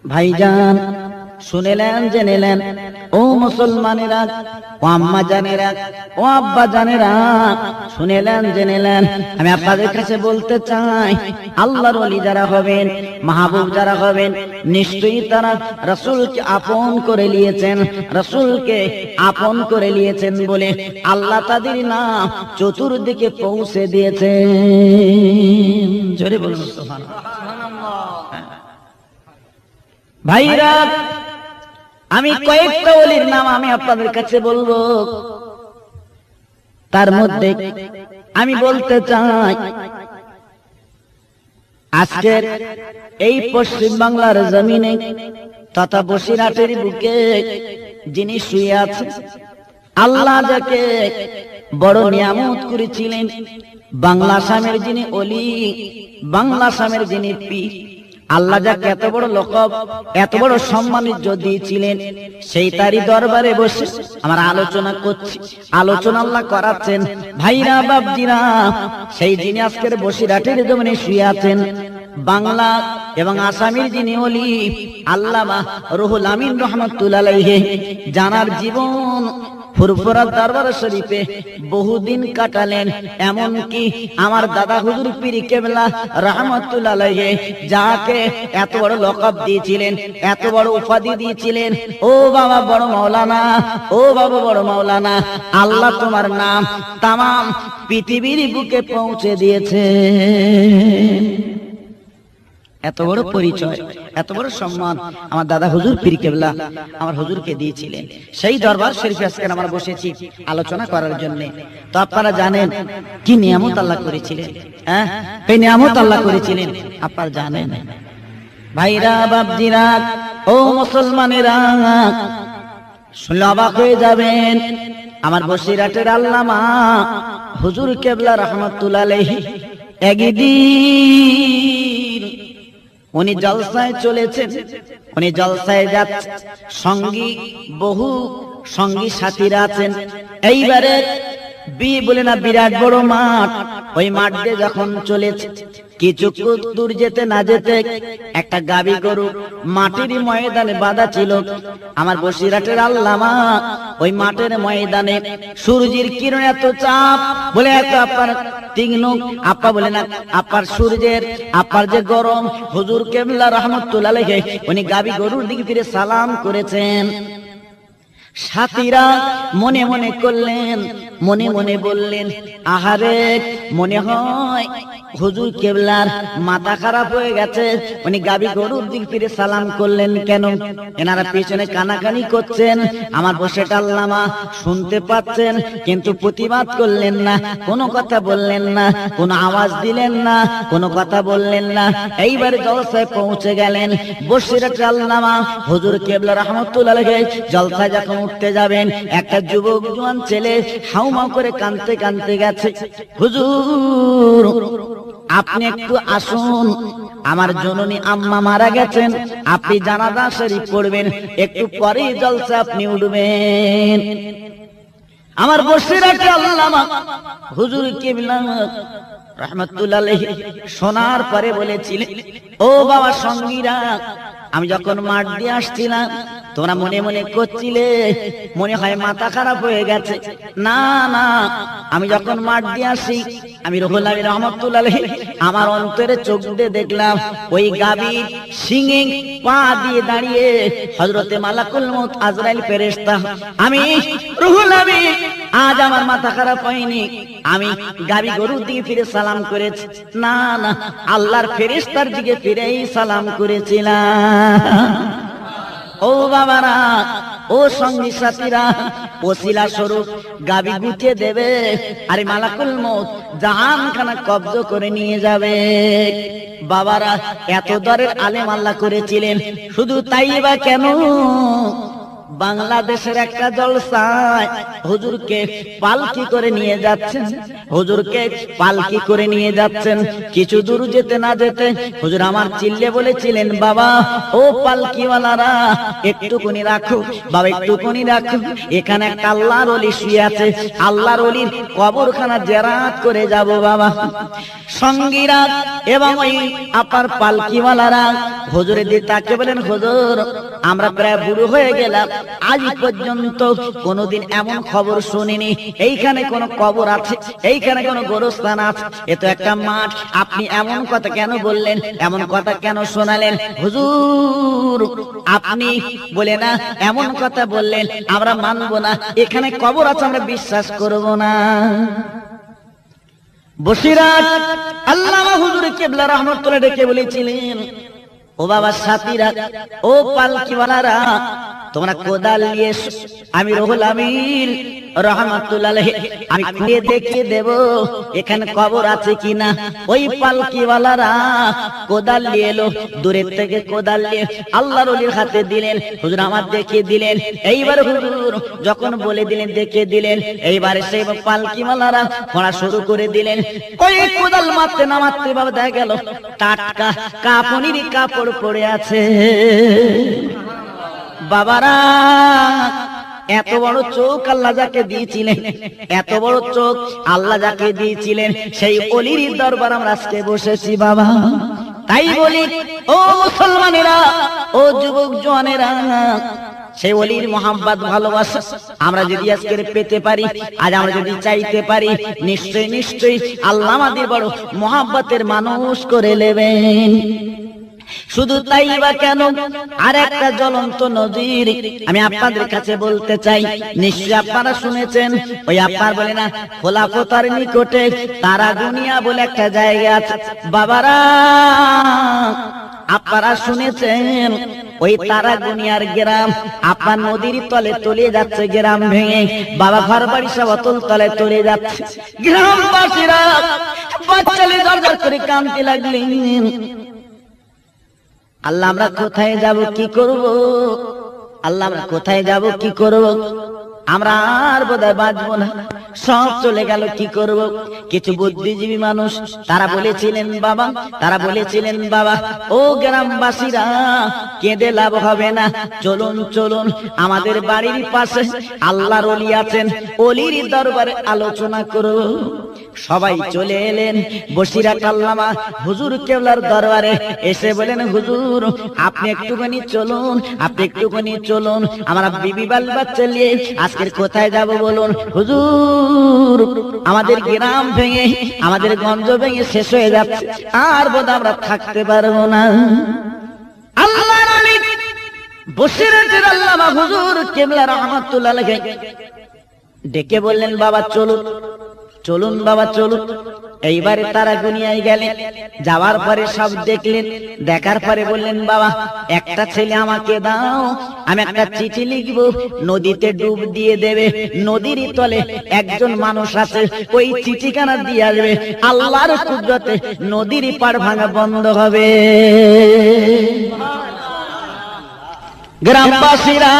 ভাইজান শুনেলেন জেনেলেন, ও মুসলমানেরা, ও আম্মা জানেরা, ও আব্বা জানেরা, শুনেলেন জেনেলেন, আমি আপনাদের কাছে বলতে চাই, আল্লাহর ওলি যারা হবেন, মাহবুব যারা হবেন, নিশ্চয়ই তারা রাসূলকে আপন করে নিয়েছেন। রাসূলকে আপন করে নিয়েছেন বলে আল্লাহ তাদের নাম চতুর্দিকে পৌঁছে দিয়েছেন। জোরে বলুন সুবহানাল্লাহ। ভাইরা, আমি কয়েকটা ওলির নাম আমি আপনাদের কাছে বলবো। তার মধ্যে আমি বলতে চাই, আজকের এই পশ্চিম বাংলার জমিনে তথা বসিরহাটের বুকে যিনি শুয়ে আছেন, আল্লাহ যাকে বড় নিয়ামত করেছিলেন, বাংলা আসামের যিনি ওলি, বাংলা আসামের যিনি পীর, আল্লাহ যাকে এত বড় লকব, এত বড় সম্মানিত দিয়েছিলেন, সেই তারই দরবারে বসে আমার আলোচনা করছি। আলোচনা আল্লাহ করাচ্ছেন। ভাইরা বাপজিরা, সেই যিনি আজকের বসিরহাটের জমিনে শুয়ে আছেন, বাংলা এবং আসামের যিনি ওলি আল্লামা রুহুল আমিন রহমাতুল্লাহ আলাইহি, জানার জীবন ফুরফুরা দরবার শরীফে বহুদিন কাটালেন। এমনকি আমার দাদা হুজুর পীর কেবলা রহমাতুল্লাহ আলাইহি যাকে এত বড় লকব দিয়েছিলেন, এত বড় উপাধি দিয়েছিলেন, ও বাবা বড় মাওলানা, ও বাবা বড় মাওলানা, আল্লাহ তোমার নাম তামাম পৃথিবীর বুকে পৌঁছে দিয়েছে। এত বড় পরিচয়, এত বড় সম্মান আমার দাদা হুজুর পীর কেবলা আমার হুজুরকে দিয়েছিলেন। সেই দরবার শরীফে আজকে আমরা বসেছি আলোচনা করার জন্য। তো আপনারা জানেন কি নিয়ামত আল্লাহ করেছিলেন, হ্যাঁ, এই নিয়ামত আল্লাহ করেছিলেন আপনারা জানেন। ভাইরা বাপজিরা, ও মুসলমানেরা, শুনলে অবাক হয়ে যাবেন। আমার বসিরহাটের আল্লামা হুজুর কেবলা রহমাতুল্লাহ আলাইহি একদিন উনি জলসায় চলেছেন, উনি জলসায় যাচ্ছেন, সঙ্গী বহু সঙ্গী সাথীরা আছেন। এইবারে বলে না বিরাট বড় মাঠ, ওই মাঠ দিয়ে যখন চলেছে, কিছু দূর যেতে না যেতে একটা গাবি গরু মাটির ময়দানে বাঁধা ছিল। আমার বসিরহাটের আল্লামা ওই মাঠের ময়দানে সূর্যের কিরণ এত চাপ, বলে এত আপনার তীক্ষ্ণ, আপা বলে না আপনার সূর্যের আপনার যে গরম, হুজুর কেবলা রহমাতুল্লাহ আলাইহি উনি গাবি গরুর দিকে ফিরে সালাম করেছেন। সাথীরা মনে মনে করলেন, মনে মনে বললেন, আহারে, মনে হয় হুজুর কেবলার মাথা খারাপ হয়ে গেছে, উনি গাবি গরুর দিক ফিরে সালাম করলেন কেন? এনারা পিছনে কানাকানি করছেন, আমার বসেটা আল্লামা শুনতে পাচ্ছেন, কিন্তু প্রতিবাদ করলেন না, কোনো কথা বললেন না, কোনো আওয়াজ দিলেন না, কোনো কথা বললেন না। এইবার জলসায় পৌঁছে গেলেন বসিরহাটের আল্লামা হুজুর কেবলা রহমাতুল্লাহ আলাইহি। জলসায় যখন উঠতে যাবেন, একটা যুবক জওয়ান ছেলে হাউমাউ করে কাঁদতে কাঁদতে গেছে, হুজুর আপনি একটু আসুন, আমার জননী আম্মা মারা গেছেন, আপনি জানাজা শরীফ পড়বেন, একটু পরে জলসা আপনি উঠবেন। আমার বসিরহাটের আল্লামা হুজুর কেবলা রহমাতুল্লাহ আলাইহি শোনার পরে বলেছিলেন, ও বাবা সঙ্গীরা, আমি যখন মাঠ দিয়ে আসছিলাম তোমরা মনে মনে করছিলে মনে হয় মাথা খারাপ হয়ে গেছে। না না, আমি যখন মাঠ দিয়ে আসি, আমি রুহুল আমিন রহমাতুল্লাহ আলাইহি আমার অন্তরে চোখ দিয়ে দেখলাম ওই গাবি সিংহে পা দিয়ে দাঁড়িয়ে হযরতে মালাকুল মউত আজরাইল ফেরেশতা। আমি রুহুল আমিন আজ আমার মাথা খারাপ হয়নি, আমি গাবি গরুর দিকে ফিরে সালাম করেছি। না না, আল্লাহর ফেরেশতার দিকে ফিরেই সালাম করেছিলাম। ও বাবারা, ও সঙ্গী সাথীরা, ওসিলা স্বরূপ গাবি গুছিয়ে দেবে, আরে মালাকুল মউত জাহানখানা কব্জ করে নিয়ে যাবে। বাবারা, এত দরের আলেম আল্লাহ করেছিলেন, শুধু তাই বা কেন, বাংলাদেশের একটা জলসায় হুজুরকে পালকি করে নিয়ে যাচ্ছেন, হুজুরকে পালকি করে নিয়ে যাচ্ছেন। কিছু দূর যেতে না যেতে হুজুর আমার চিল্লে বলেছিলেন, বাবা ও পালকিওয়ালারা একটুকুনি রাখো, বাবা একটুকুনি রাখো, এখানে একটা আল্লাহর ওলি শুয়ে আছে, আল্লাহর ওলির কবরখানা জিয়ারত করে যাব বাবা। সঙ্গীরা এবং ওই আপার পালকিওয়ালারা হুজুরের দিকে তাকিয়ে বলেন, হুজুর আমরা প্রায় বুড়ো হয়ে গেলাম, আজ পর্যন্ত কোনোদিন এমন খবর শুনিনি এইখানে কোনো কবর আছে, এইখানে কোনো গোরস্থান আছে, এ তো একটা মাঠ, আপনি এমন কথা কেন বললেন, এমন কথা কেন শোনালেন? হুজুর আপনি বলে না এমন কথা বললেন, আমরা মানব না, এখানে কবর আছে আমরা বিশ্বাস করব না। বসিরাত আল্লামা হুজুর কিবলা রাহমাতুল্লাহ ডেকে বলেছিলেন, ও বাবা সাথীরা, ও পালকিওয়ালারা, তোমরা কোদাল নিয়ে এসো, আমি রুহুল আমিন রাহমাতুল্লাহ আলাইহি আমি খুঁড়ে দেখিয়ে দেব এখানে কবর আছে কিনা। ওই পালকিওয়ালারা কোদাল নিয়ে এলো, দূরের থেকে কোদাল নিয়ে আল্লাহর ওলির হাতে দিলেন, হুজুর আমার দেখিয়ে দিলেন। এইবার হুজুর যখন বলে দিলেন, দেখিয়ে দিলেন, এইবারে সেই পালকিওয়ালারা খোঁড়া শুরু করে দিলেন। ওই কোদাল মারতে না মারতে বাবা দেখা গেল টাটকা কাপড়ের কাপড় পড়ে আছে। বাবারা এত বড় চোখ আল্লাহ যাকে দিয়েছিলেন, এত বড় চোখ আল্লাহ যাকে দিয়েছিলেন, সেই ওলির দরবার আমরা আজকে বসেছি বাবা। তাই বলি ও মুসলমানেরা, ও যুবক জওয়ানেরা, সেই ওলির মোহাম্মত ভালোবাসা আমরা যদি আজকে পেতে পারি, আজ আমরা যদি চাইতে পারি, নিশ্চয়ই নিশ্চয়ই আল্লাহ আমাদের বড় মোহাম্মতের মানুষ করে নেবেন। শুধু তাই বা কেন, আর একটা জ্বলন্ত নজির আমি আপনাদের কাছে বলতে চাই। নিশ্চয়ই আপনারা শুনেছেন, ওই আপনার বলে না খোলাফতার নিকটে তারাগুনিয়া বলে একটা জায়গা আছে বাবারা, আপনারা শুনেছেন ওই তারাগুনিয়ার গ্রাম আপনার নদীর তলে তলিয়ে যাচ্ছে, গ্রাম ভেঙে বাবা ঘর বাড়ি সব অতল তলে তলিয়ে যাচ্ছে। গ্রামবাসীরা বাচ্চালে দরজা করে কাঁদতে লাগলেন, আল্লাহ আমরা কোথায় যাব, কি করব, আল্লাহ আমরা কোথায় যাব, কি করব, আমরা আর বোধহয় বাঁচবো না, সব চলে গেল, কি করব। কিছু বুদ্ধিজীবী মানুষ তারা বলেছিলেন বাবা, তারা বলেছিলেন বাবা ও গ্রামবাসীরা কেঁদে লাভ হবে না, চলুন চলুন আমাদের বাড়ির পাশে আল্লাহর ওলি আছেন, ওলির দরবারে আলোচনা করব। সবাই চলে এলেন বসিরাত আল্লামা হুজুর কেবলার দরবারে। এসে বলেন, হুজুর আপনি একটুখানি চলুন, আপনি একটুখানি চলুন, আমরা বিবি বাল বাচ্চা নিয়ে আজকের কোথায় যাব বলুন। হুজুর আমাদের গ্রাম ভেঙে, আমাদের গঞ্জ ভেঙে শেষ হয়ে যাচ্ছে, আর বোধ আমরা থাকতে পারবো না। আল্লাহর ওলি বসিরাতের আল্লামা হুজুর কেবলা রাহমাতুল্লাহ আলাইহি ডেকে বললেন, বাবা চলুন, চলুন বাবা চলুন। এইবারে তারা দুনিয়ায় গেলেন, যাওয়ার পরে সব দেখলেন, দেখার পরে বললেন, বাবা একটা ছেলে আমাকে দাও, আমি একটা চিঠি লিখবো, নদীতে ডুব দিয়ে দেবে, নদীর তলে একজন মানুষ আছে, ওই চিঠিখানা দিয়ে আসবে, আল্লাহর কুদরতে নদীর পাড় ভাঙা বন্ধ হবে। গ্রামবাসীরা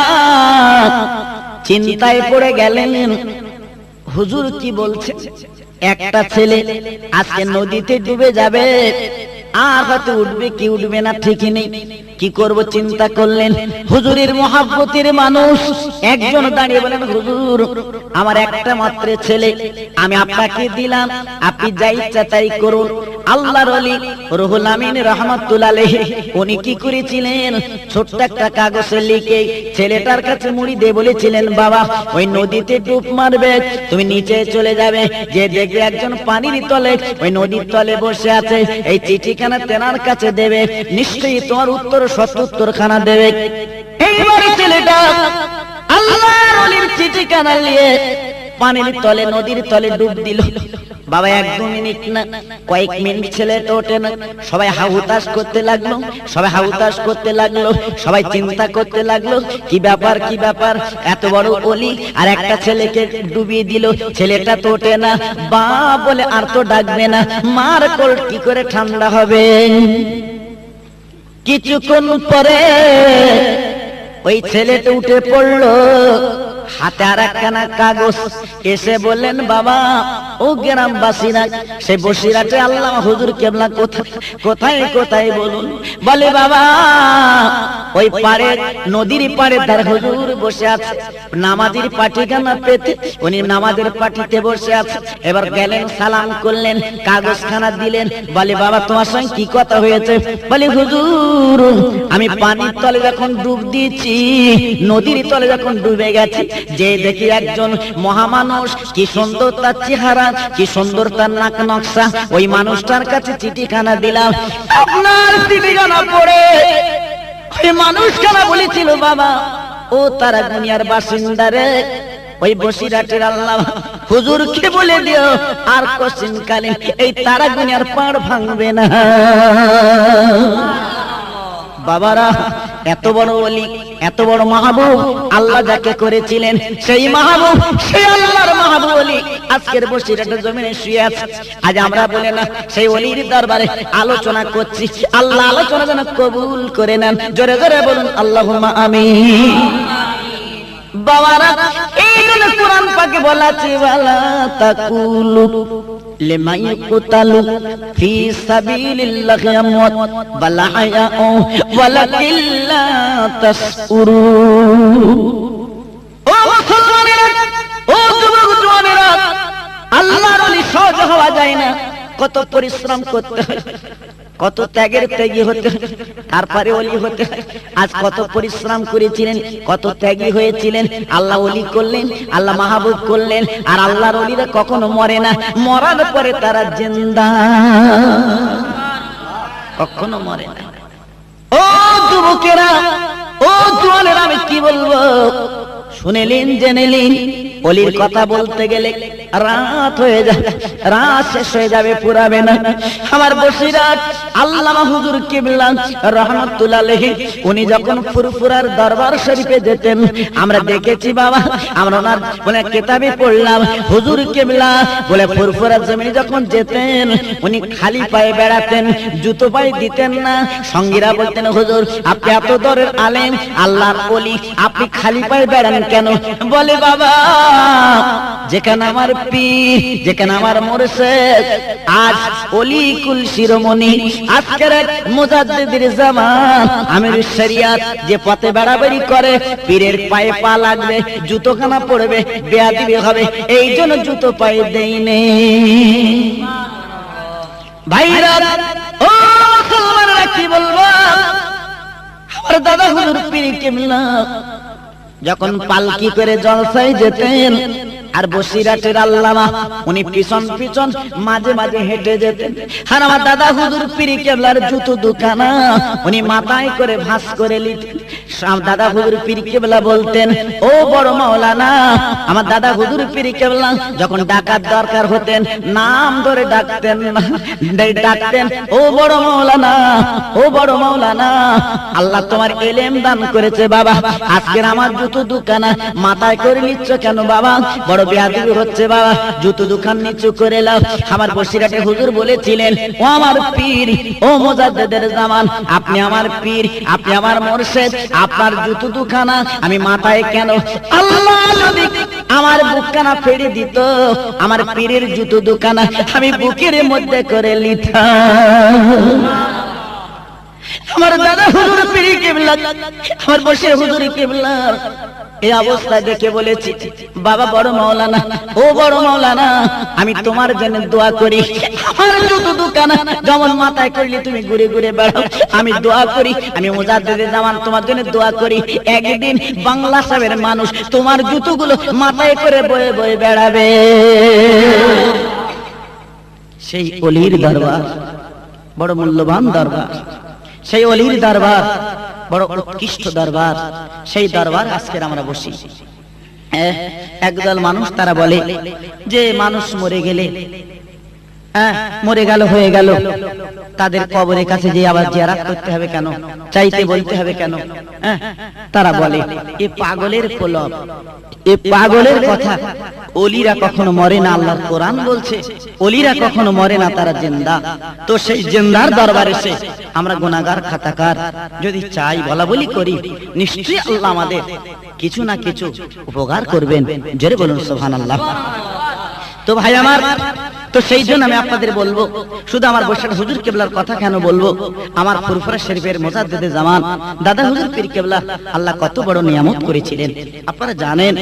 চিন্তায় পড়ে গেলেন, হুজুর কি বলছে, একটা ছেলে আজকে নদীতে ডুবে যাবে, আর হয়তো উঠবে কি উঠবে না ঠিকই নেই, কি করব চিন্তা করলেন। হুজুরের মহাব্বতের মানুষ একজন দাঁড়িয়ে বলেন, হুজুর আমার একটা মাত্র ছেলে, আমি আপনাকে দিলাম, আপনি যা ইচ্ছা তাই করুন। আল্লাহর ওলি রুহুল আমিন রাহমাতুল্লাহ আলাইহি উনি কি করেছিলেন, ছোট্ট একটা কাগজে লিখে ছেলেটার কাছে মুড়ি দিয়ে বলেছিলেন, বাবা ওই নদীতে ডুব মারবে, তুমি নিচে চলে যাবে, যে দেখবে একজন পানির তলে, ওই নদীর তলে বসে আছে, এই চিঠিখানা তেনার কাছে দেবে, নিশ্চয়ই তোমার উত্তর সত্যুত্তর খানা দেবে। এইবার ছেলেটা আল্লাহর ওলির চিঠিখানা নিয়ে পানির তলে, নদীর তলে ডুব দিল। বাবা এক দু মিনিট না, কয়েক মিনিট ছেলেটা ওঠে না, সবাই হাহুতাশ করতে লাগলো, সবাই হাহুতাশ করতে লাগলো, সবাই চিন্তা করতে লাগলো, কি ব্যাপার কি ব্যাপার, এত বড় ওলি আর একটা ছেলেকে ডুবিয়ে দিল, ছেলেটা তো ওঠে না, বা বলে আর তো ডাকবে না, মার কোল কি করে ঠান্ডা হবে। কিছুক্ষণ পরে ওই ছেলেটা উঠে পড়লো, হাতে আর একখানা কাগজ, এসে বললেন বাবা ও গ্রামবাসীরা, সে বসিরাটে আল্লামা হুজুর কেবলা কোথায় কোথায় বলুন। বলে বাবা ওই পারে, নদীর পারে তার হুজুর বসে আছে, নামাজের পাটিখানা পেতে উনি নামাজের পাটিতে বসে আছে। এবার গেলেন, সালাম করলেন, কাগজখানা দিলেন। বলে বাবা তোমার সঙ্গে কি কথা হয়েছে? বলে হুজুর আমি পানির তলে যখন ডুব দিয়েছি, নদীর তলে যখন ডুবে গেছি, যে দেখি একজন মহামানুষ, কি সুন্দর তার চেহারা, কি সুন্দর তার নাক নকশা, ওই মানুষটার কাছে চিঠিখানা দিলাম। আপনার চিঠিখানা পড়ে ওই মানুষখানা বলেছিল বাবা ও তারা দুনিয়ার বাসিন্দা রে, ওই বসিরাটের আল্লাহ হুজুরকে বলে দিও আর কোশ্চিন কালীন এই তারা দুনিয়ার পাড় ভাঙবে না। বাবারা এত বড় ওলি, এত বড় মাহবুব আল্লাহ যাকে করেছিলেন, সেই মাহবুব, সেই আল্লাহর মাহবুব ওলি আজকের বসিরহাটের জমিনে শুয়ে আছে। আজ আমরা বলে না সেই ওলির দরবারে আলোচনা করছি, আল্লাহ আলোচনা যেন কবুল করে নেন। জোরে জোরে বলুন আল্লাহুম্মা আমিন। বাবারা এই জন্য কোরআন পাকে বলা আছে ওয়ালা তাকুলু লিমান ইয়াকতালু ফি সাবিলিল্লাহি আমওয়াত বাল আহয়াউ ওয়ালাকিন লা তাশউরুন। ও মুসলমানেরা, ও যুবক জওয়ানেরা, আল্লাহর ওলি সহজ হওয়া যায় না, কত পরিশ্রম করতে হয়, কত ত্যাগের ত্যাগী হতে হয়, তারপরে ওলি হতে হয়। আজ কত পরিশ্রম করেছিলেন, কত ত্যাগী হয়েছিলেন, আল্লাহ ওলি করলেন, আল্লাহ মাহবুব করলেন। আর আল্লাহর ওলিরা কখনো মরে না, মরার পরে তারা জিন্দা, কখনো মরে না। ও যুবকেরা, ও জওয়ানেরা, আমি কি বলবো শুনেলেন, জেনেলেন। ওলির কথা বলতে গেলে রাত হয়ে যাবে, রাত শেষ হয়ে যাবে, পুরাবে না। আমার বসিরহাট আল্লামা হুজুর কিবলা রাহমাতুল্লাহ আলাইহি উনি যখন ফুরফুরার দরবার শরীফে যেতেন, আমরা দেখেছি বাবা, আমরা ওনার বলে কিতাবে পড়লাম, হুজুর কিবলা বলে ফুরফুরার জমিনে যখন যেতেন উনি খালি পায়ে বেড়াতেন, জুতো পায়ে দিতেন না। সঙ্গীরা বলতেন হুজুর আপনি এত দরের আলেম, আল্লাহর ওলি, আপনি খালি পায়ে বেড়ান কেন? বলে বাবা যেখানে আমার পীর, যেখানে আমার মুর্শিদ, আজ ওলি কুল শিরোমণি, আজকের মুজাদ্দিদের জামান, আমির শরিয়াত, যে পথে বেড়াবেড়ি করে পীরের পায়ে পা লাগবে, জুতোখানা পড়বে, বেয়াদবি হবে, এই জন্য জুতো পায়ে দেইনি। ভাইরা ও মুসলমানরা কি বলবো, আমার দাদা হুজুর পীর কিবলা যখন পালকি করে জলসায় যেতেন, আর বসিরহাটের আল্লামা উনি পিছন পিছন মাঝে মাঝে হেঁটে যেতেন। আর আমার দাদা হুজুর পীর কেবলার জুতো দোকানা উনি মাথায় করে ভাঁজ করে নিতেন। দাদা হুজুর পীর কেবলা বলতেন ও বড় মাওলানা। আমার দাদা হুজুর পীর কেবলা যখন ডাকার দরকার হতেন নাম ধরে ডাকতেন না, ডাকতেন ও বড় মাওলানা, ও বড় মাওলানা। আল্লাহ তোমার ইলম দান করেছে বাবা, আজকের আমার জুতো দোকানা মাথায় করে নিচ্ছ কেন বাবা? বড় বেয়াদবি হচ্ছে বাবা, জুতো দোকান নিচু করে লাও। আমার বসিরহাটে হুজুর বলেছিলেন ও আমার পীর, ও মুজাদ্দিদের জামান, আপনি আমার পীর, আপনি আমার মুর্শিদ, আপনার জুতো দোকানা আমি মাথায় কেন? আল্লাহ যদি আমার বুকখানা ফেড়ে দিত, আমার পীরের জুতো দোকানা আমি বুকের মধ্যে করে নিতাম। আমার দাদা হুজুর পীর কিবলা, আমার বসে হুজুর কিবলা এই অবস্থা দেখে বলেছি বাবা বড় মাওলানা, ও বড় মাওলানা, আমি তোমার জন্য দোয়া করি। আমার জুতো দোকানা যেমন মাথায় করলে তুমি ঘুরে ঘুরে বেড়াও, আমি দোয়া করি, আমি মুজাদ্দিদের জামান তোমার জন্য দোয়া করি, একদিন বাংলা সাহেবের মানুষ তোমার জুতোগুলো মাথায় করে বয়ে বয়ে বেড়াবে। সেই ওলির দরবার বড় মূল্যবান দরবার, সেই ওলির দরবার বড় উৎকৃষ্ট দরবার, সেই দরবার আজকের আমরা বসি। একদল মানুষ তারা বলে যে মানুষ মরে গেলে মরে গেল হয়ে গেল, তাদের কবরের কাছে যে আবার জিয়ারত করতে হবে কেন, চাইতে বলতে হবে কেন? তারা বলে এ পাগলের প্রলোভ, এ পাগলের কথা। ওলিরা কখনো মরে না, আল্লাহর কোরআন বলছে ওলিরা কখনো মরে না, তারা জিন্দা। তো সেই জিন্দার দরবারে এসে আমরা গুনাহগার খাতাকার যদি চাই বলা বলি করি, নিশ্চয়ই আল্লাহ আমাদের কিছু না কিছু উপকার করবেন। জোরে বলুন সুবহানাল্লাহ। তো ভাই আমার, তো সেই জন্য আমি আপনাদের বলবো, শুধু আমার বৈশাখ হুজুর কেবলার কথা কেন বলবো, আমার ফুরফুরা শরীফের মুজাদ্দিদে জামান দাদা হুজুর পীর কেবলা আল্লাহ কত বড় নিয়ামত করেছিলেন আপনারা জানেন।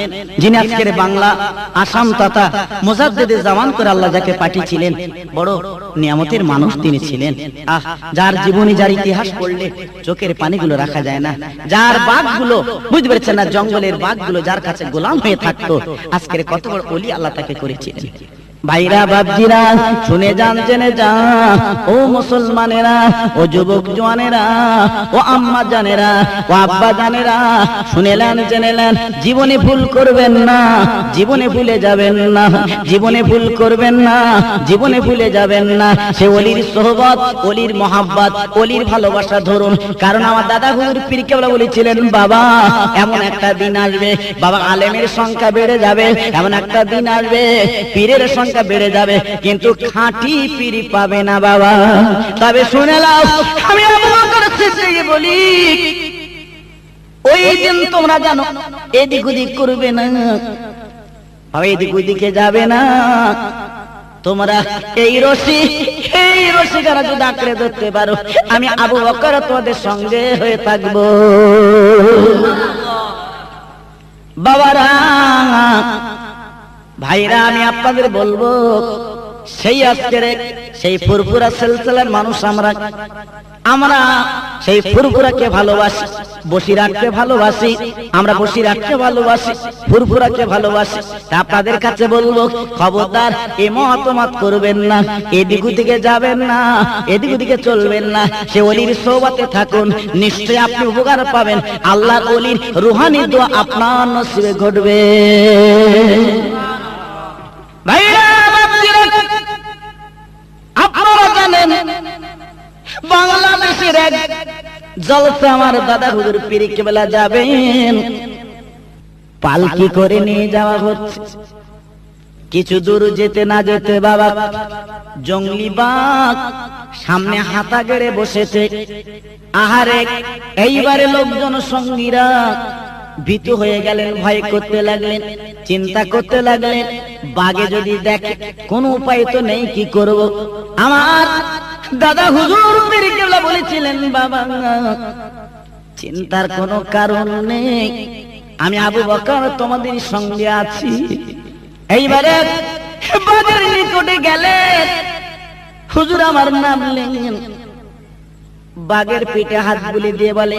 যিনি আজকের বাংলা আসাম তথা মুজাদ্দিদে জামান করে আল্লাহ যাকে পাঠিয়েছিলেন, বড় নিয়ামতের মানুষ তিনি ছিলেন। যার জীবনী, যার ইতিহাস পড়লে চোখের পানিগুলো রাখা যায় না, যার বাঘগুলো বুঝতে পারছেন না, জঙ্গলের বাঘগুলো যার কাছে গোলাম হয়ে থাকতো, আজকের কত বড় ওলি আল্লাহ তাকে করেছিলেন। ভাইরা বাপজিরা শুনে যান, জেনে যান, ও মুসলমানেরা, ও যুবক জওয়ানেরা, ও আম্মা জানেরা, ও আব্বা জানেরা, শুনেলেন জেনেলেন, জীবনে ভুল করবেন না, জীবনে ভুলে যাবেন না, জীবনে ভুল করবেন না, জীবনে ভুলে যাবেন না। সে ওলির সোহবত, ওলির মহাব্বত, ওলির ভালোবাসা ধরুন। কারণ আমার দাদা হুজুর পীর কেবলা বলেছিলেন, বাবা এমন একটা দিন আসবে, বাবা আলেমের সংখ্যা বেড়ে যাবে, এমন একটা দিন আসবে পীরের সংখ্যা বেড়ে যাবে, কিন্তু খাঁটি পীর পাবে না বাবা। তবে শুনে নাও, আমি আবু বকর সিদ্দিক বলি, ওই দিন তোমরা জানো এদিক ওদিক করবে না, এদিক ওদিকে যাবে না, তোমরা এই রশি কারা যদি আঁকড়ে ধরতে পারো, আমি আবু বকর তোমাদের সঙ্গে হয়ে থাকবো। বাবারা ভাইরা, আমি আপনাদের বলবো, সেই আজকের সেই ফুরফুরা সিলসিলার মানুষ আমরা সেই ফুরফুরাকে ভালোবাসি, বসিরহাটকে ভালোবাসি, আমরা বসিরহাটকে ভালোবাসি, ফুরফুরাকে ভালোবাসি। আপনাদের কাছে বলবো, খবরদার এ মতামত করবেন না, এদিক ওদিকে যাবেন না, এদিক ওদিকে চলবেন না, সে ওলির সোহবতে থাকুন, নিশ্চয়ই আপনি উপকার পাবেন, আল্লাহর ওলির রুহানি দোয়া আপনার নসিবে ঘটবে। আপনারা জানেন বাংলাদেশের এক জলসা আমার দাদা হুজুর পীর কেবলা যাবেন, পালকি করে নিয়ে যাওয়া হচ্ছে। কিছু দূর যেতে না যেতে বাবা জঙ্গলি বাঘ সামনে হাতা গেড়ে বসেছে। আহারে, এইবারে লোকজন সঙ্গীরা ভীতু হয়ে গেলেন, ভয় করতে লাগলেন, চিন্তা করতে লাগলেন, বাঘে যদি দেখে কোনো উপায় তো নেই, কি করব। আমার দাদা হুজুর পীর কেবলা বলেছিলেন, বাবা চিন্তার কোনো কারণ নেই, আমি আবু বকর তোমাদের সঙ্গে আছি। এইবারে বাঘের নিকটে গেলেন, হুজুর আমার নামলেন, বাঘের পিঠে হাত বুলিয়ে দিয়ে বলে,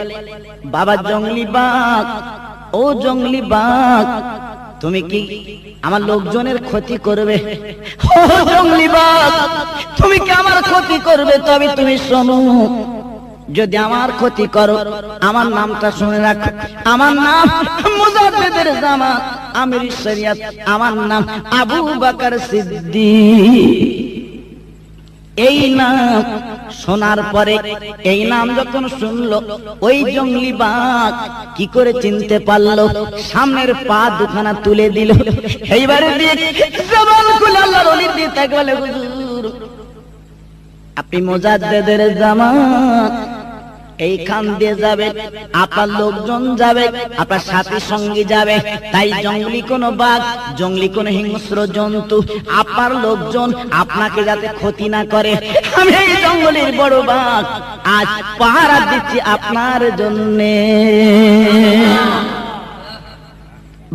বাবা জঙ্গলি বাঘ, ও জঙ্গলি বাঘ, তুমি কি আমার লোকজনের ক্ষতি করবে? ও জঙ্গলি বাঘ, তুমি কি আমার ক্ষতি করবে? তবে তুমি শোনো, যদি আমার ক্ষতি করো, আমার নামটা শুনে রাখো, আমার নাম মুজাদ্দিদের জামান আমির শরিয়ত, আমার নাম আবু বকর সিদ্দিক। এই নাম শোনার পরে, এই নাম যখন শুনলো, ওই জঙ্গলি বাঘ কি করে চিনতে পারলো? সামনের পা দুখানা তুলে দিল, এইবারে দিয়ে জবান খুলে আল্লাহর ওলি দিয়ে তাকে বলে, হুজুর আপনি মুজাদ্দিদের জামান, এইখান দিয়ে যাবে, আপনার লোকজন যাবে, আপনার সাথী সঙ্গী যাবে, তাই জঙ্গলি কোন বাঘ, জঙ্গলি কোন হিংস্র জন্তু, আপনার লোকজন আপনাকে যাতে ক্ষতি না করে, আমি এই জঙ্গলের বড় বাঘ আজ পাহারা দিচ্ছি আপনার জন্যে।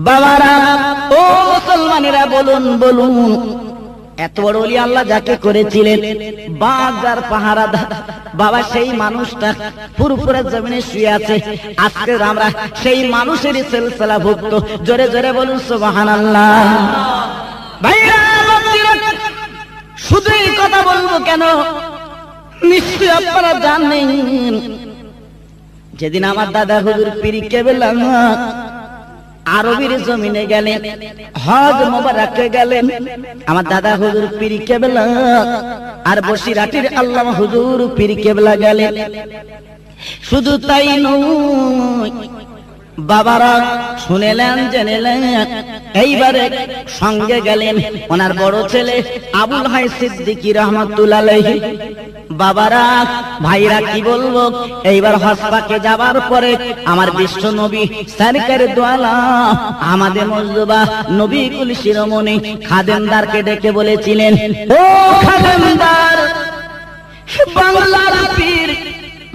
বাবারা, ও মুসলমানেরা, বলুন বলুন, এত বড় ওলি আল্লাহ যাকে করেছিলেন, বাঘ আর পাহারাদার, বাবা সেই মানুষটা ফুরফুরা জমিনে শুয়ে আছে। আজকে আমরা সেই মানুষের সিলসিলা ভুক্ত। জোরে জোরে বলুন সুবহানাল্লাহ। ভাইরা, শুধু এই কথা বলবো কেন, নিশ্চয়ই আপনারা জানেন, যেদিন আমার দাদা হুজুর পীর কেবলা আরবির জমিনে গেলেন, হজ মোবারকে গেলেন। আমার দাদা হুজুর পীর কেবলা আর বসিরহাটের আল্লামা হুজুর পীর কেবলা গেলেন। শুধু তাই নয়, বাবারা শুনেলেন জেনেলেন। এইবারে সঙ্গে গেলেন ওনার বড় ছেলে আবুল হাই সিদ্দিকী রহমাতুল্লাহ আলাইহি। বাবারা ভাইরা কি বলবো, এইবার হজ পাকে যাবার পরে আমার বিশ্ব নবী সরকারে দোয়ালা আমাদের মুজতবা নবী কুল শিরোমণি খাদেমদারকে ডেকে বলেছিলেন, ও খাদেমদার, বাংলার পীর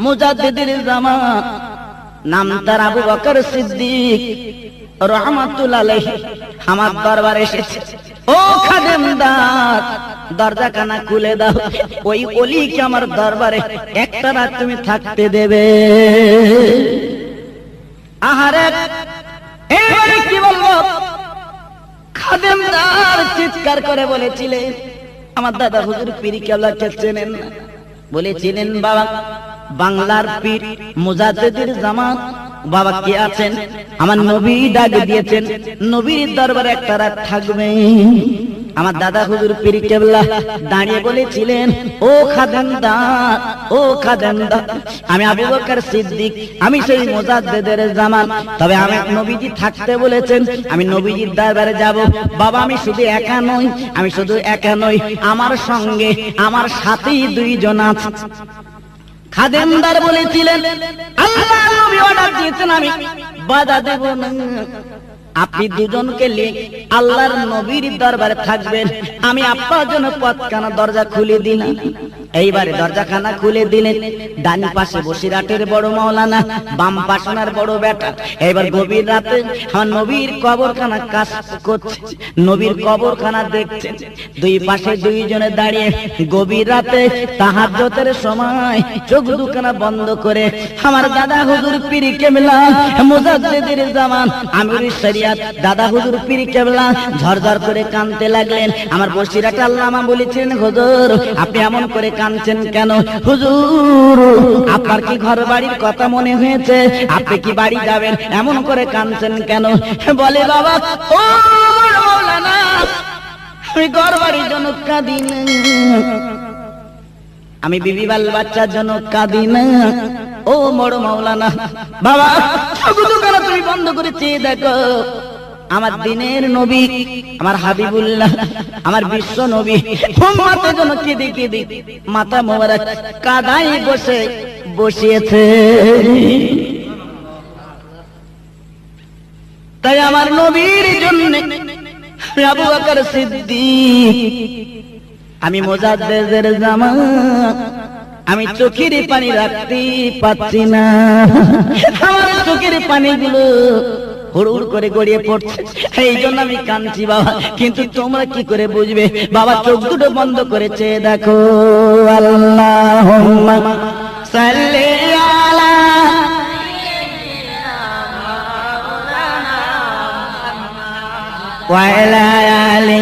মুজাদ্দিদের জামান নাম তার আবু বকর সিদ্দিক রহমাতুল্লাহ আলাইহি আমার দরবারে এসেছে। ও খাদেমদার, দরজা কানা খুলে দাও, ওই ওলিকে আমার দরবারে একটা রাত তুমি থাকতে দেবে। আহারে এবারে কি বলবো, খাদেমদার চিৎকার করে বলেছিলেন, আমার দাদা হুজুর পীর কেবলাকে চেনেন না? বলেছিলেন, বাবা বাংলার পীর মুজাদ্দিদের জামাত বাবা কে আছেন? আমার নবী ডাক দিয়েছেন, নবীর দরবারে একটা রাত থাকবে। আমার দাদা হুজুর পীর কেবলা দাঁড়িয়ে বলেছিলেন, ও খাদেমদার, ও খাদেমদার, আমি আবু বকর সিদ্দিক, আমি সেই মুজাদ্দিদের জামান, তবে আমি নবীজি থাকতে বলেছেন, আমি নবীজির দরবারে যাব। বাবা আমি শুধু একা নই, আমি শুধু একা নই, আমার সঙ্গে আমার সাথেই দুইজন আছে। খাদেমদার বলেছিলেন, আল্লাহর নবী অর্ডার দিয়েছেন, আমি বাধা দেব না। আপনি দুজনকে নিয়ে আল্লাহর নবীর দরবারে থাকবেন, আমি আপনার জন্য পথখানা দরজা খুলে দিলাম। এইবারে দরজাখানা খুলে দিলেন। ডান পাশে বসিরহাটের বড় মাওলানা, বাম পাশে ওনার বড় বেটা। এবার গভীর রাতে আমার নবীর কবরখানা কাজ করছে, নবীর কবরখানা দেখছেন। দুই পাশে দুইজনে দাঁড়িয়ে গভীর রাতে তাহাজ্জুদের সময় চোখ দুখানা বন্ধ করে আমার দাদা হুজুর পীর কেবলা মুজাদ্দিদের জামান আমিরুশ শরিয়াত দাদা হুজুর পীর কেবলা ঝরঝর করে কাঁদতে লাগলেন। আমার বসিরহাট আল্লামা বলেছিলেন, হুজুর আপনি এমন করে কাঁদছেন কেন? হুজুর আপনার কি ঘর বাড়ির কথা মনে হয়েছে? আপনি কি বাড়ি যাবেন? এমন করে কাঁদছেন কেন? বলে, বাবা ও মাওলানা, আমি ঘর বাড়ির জন্য কাঁদি না, আমি বিবি বাল বাচ্চার জন্য কাঁদি না। ও বড় মাওলানা, বাবা তুমি বন্ধ করে চেয়ে দেখো, আমার দিনের নবী, আমার হাবিবুল্লাহ, আমার বিশ্ব নবী উম্মতের জন্য কেঁদে কেঁদে মাথা মোবারক কাদায় বসিয়েছে। তাই আমার নবীর জন্য আবু বকর সিদ্দিক, আমি মুজাদ্দিদের জামান, আমি চোখের পানি রাখতে পাচ্ছি না, আমার চোখের পানিগুলো হুড় করে গড়িয়ে পড়ছে, এই জন্য আমি কাঁদছি বাবা। কিন্তু তোমরা কি করে বুঝবে বাবা? চোখ দুটো বন্ধ করেছে, দেখো। আল্লাহুম্মা সাল্লি আলা ওয়া আলা আলি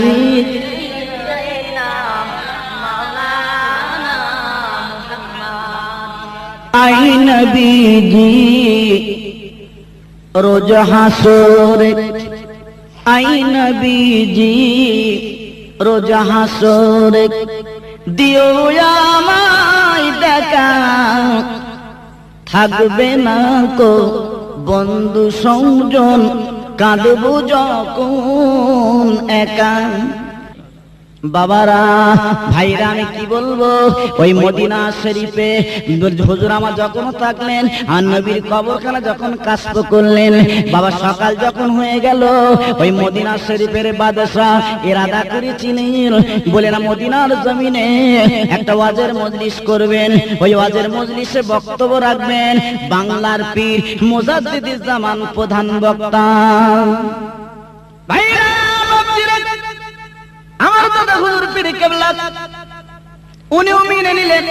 আই নবীজি রোজ হাসরে, আই নবীজি রোজ হাসরে, দিও আমায় দেখা, থাকবে না কো বন্ধু সংজন, কাঁদবো যখন একা। বাবারা ভাইরা আমি কি বলবো, ওই মদিনা শরীফে হুজুর আমার যখন থাকলেন, আর নবীর কবরখানা যখন কাশফ করলেন, বাবা সকাল যখন হয়ে গেল, ওই মদিনা শরীফের বাদশা ইরাদা করেছিলেন, বলে না মদিনার জমিনে একটা ওয়াজের মজলিস করবেন, ওই ওয়াজের মজলিসে বক্তব্য রাখবেন বাংলার পীর মুজাদ্দিদের জামান প্রধান বক্তা। ভাইরা আমার দাদা হুজুর পীর কেবলা উনিও মেনে নিলেন,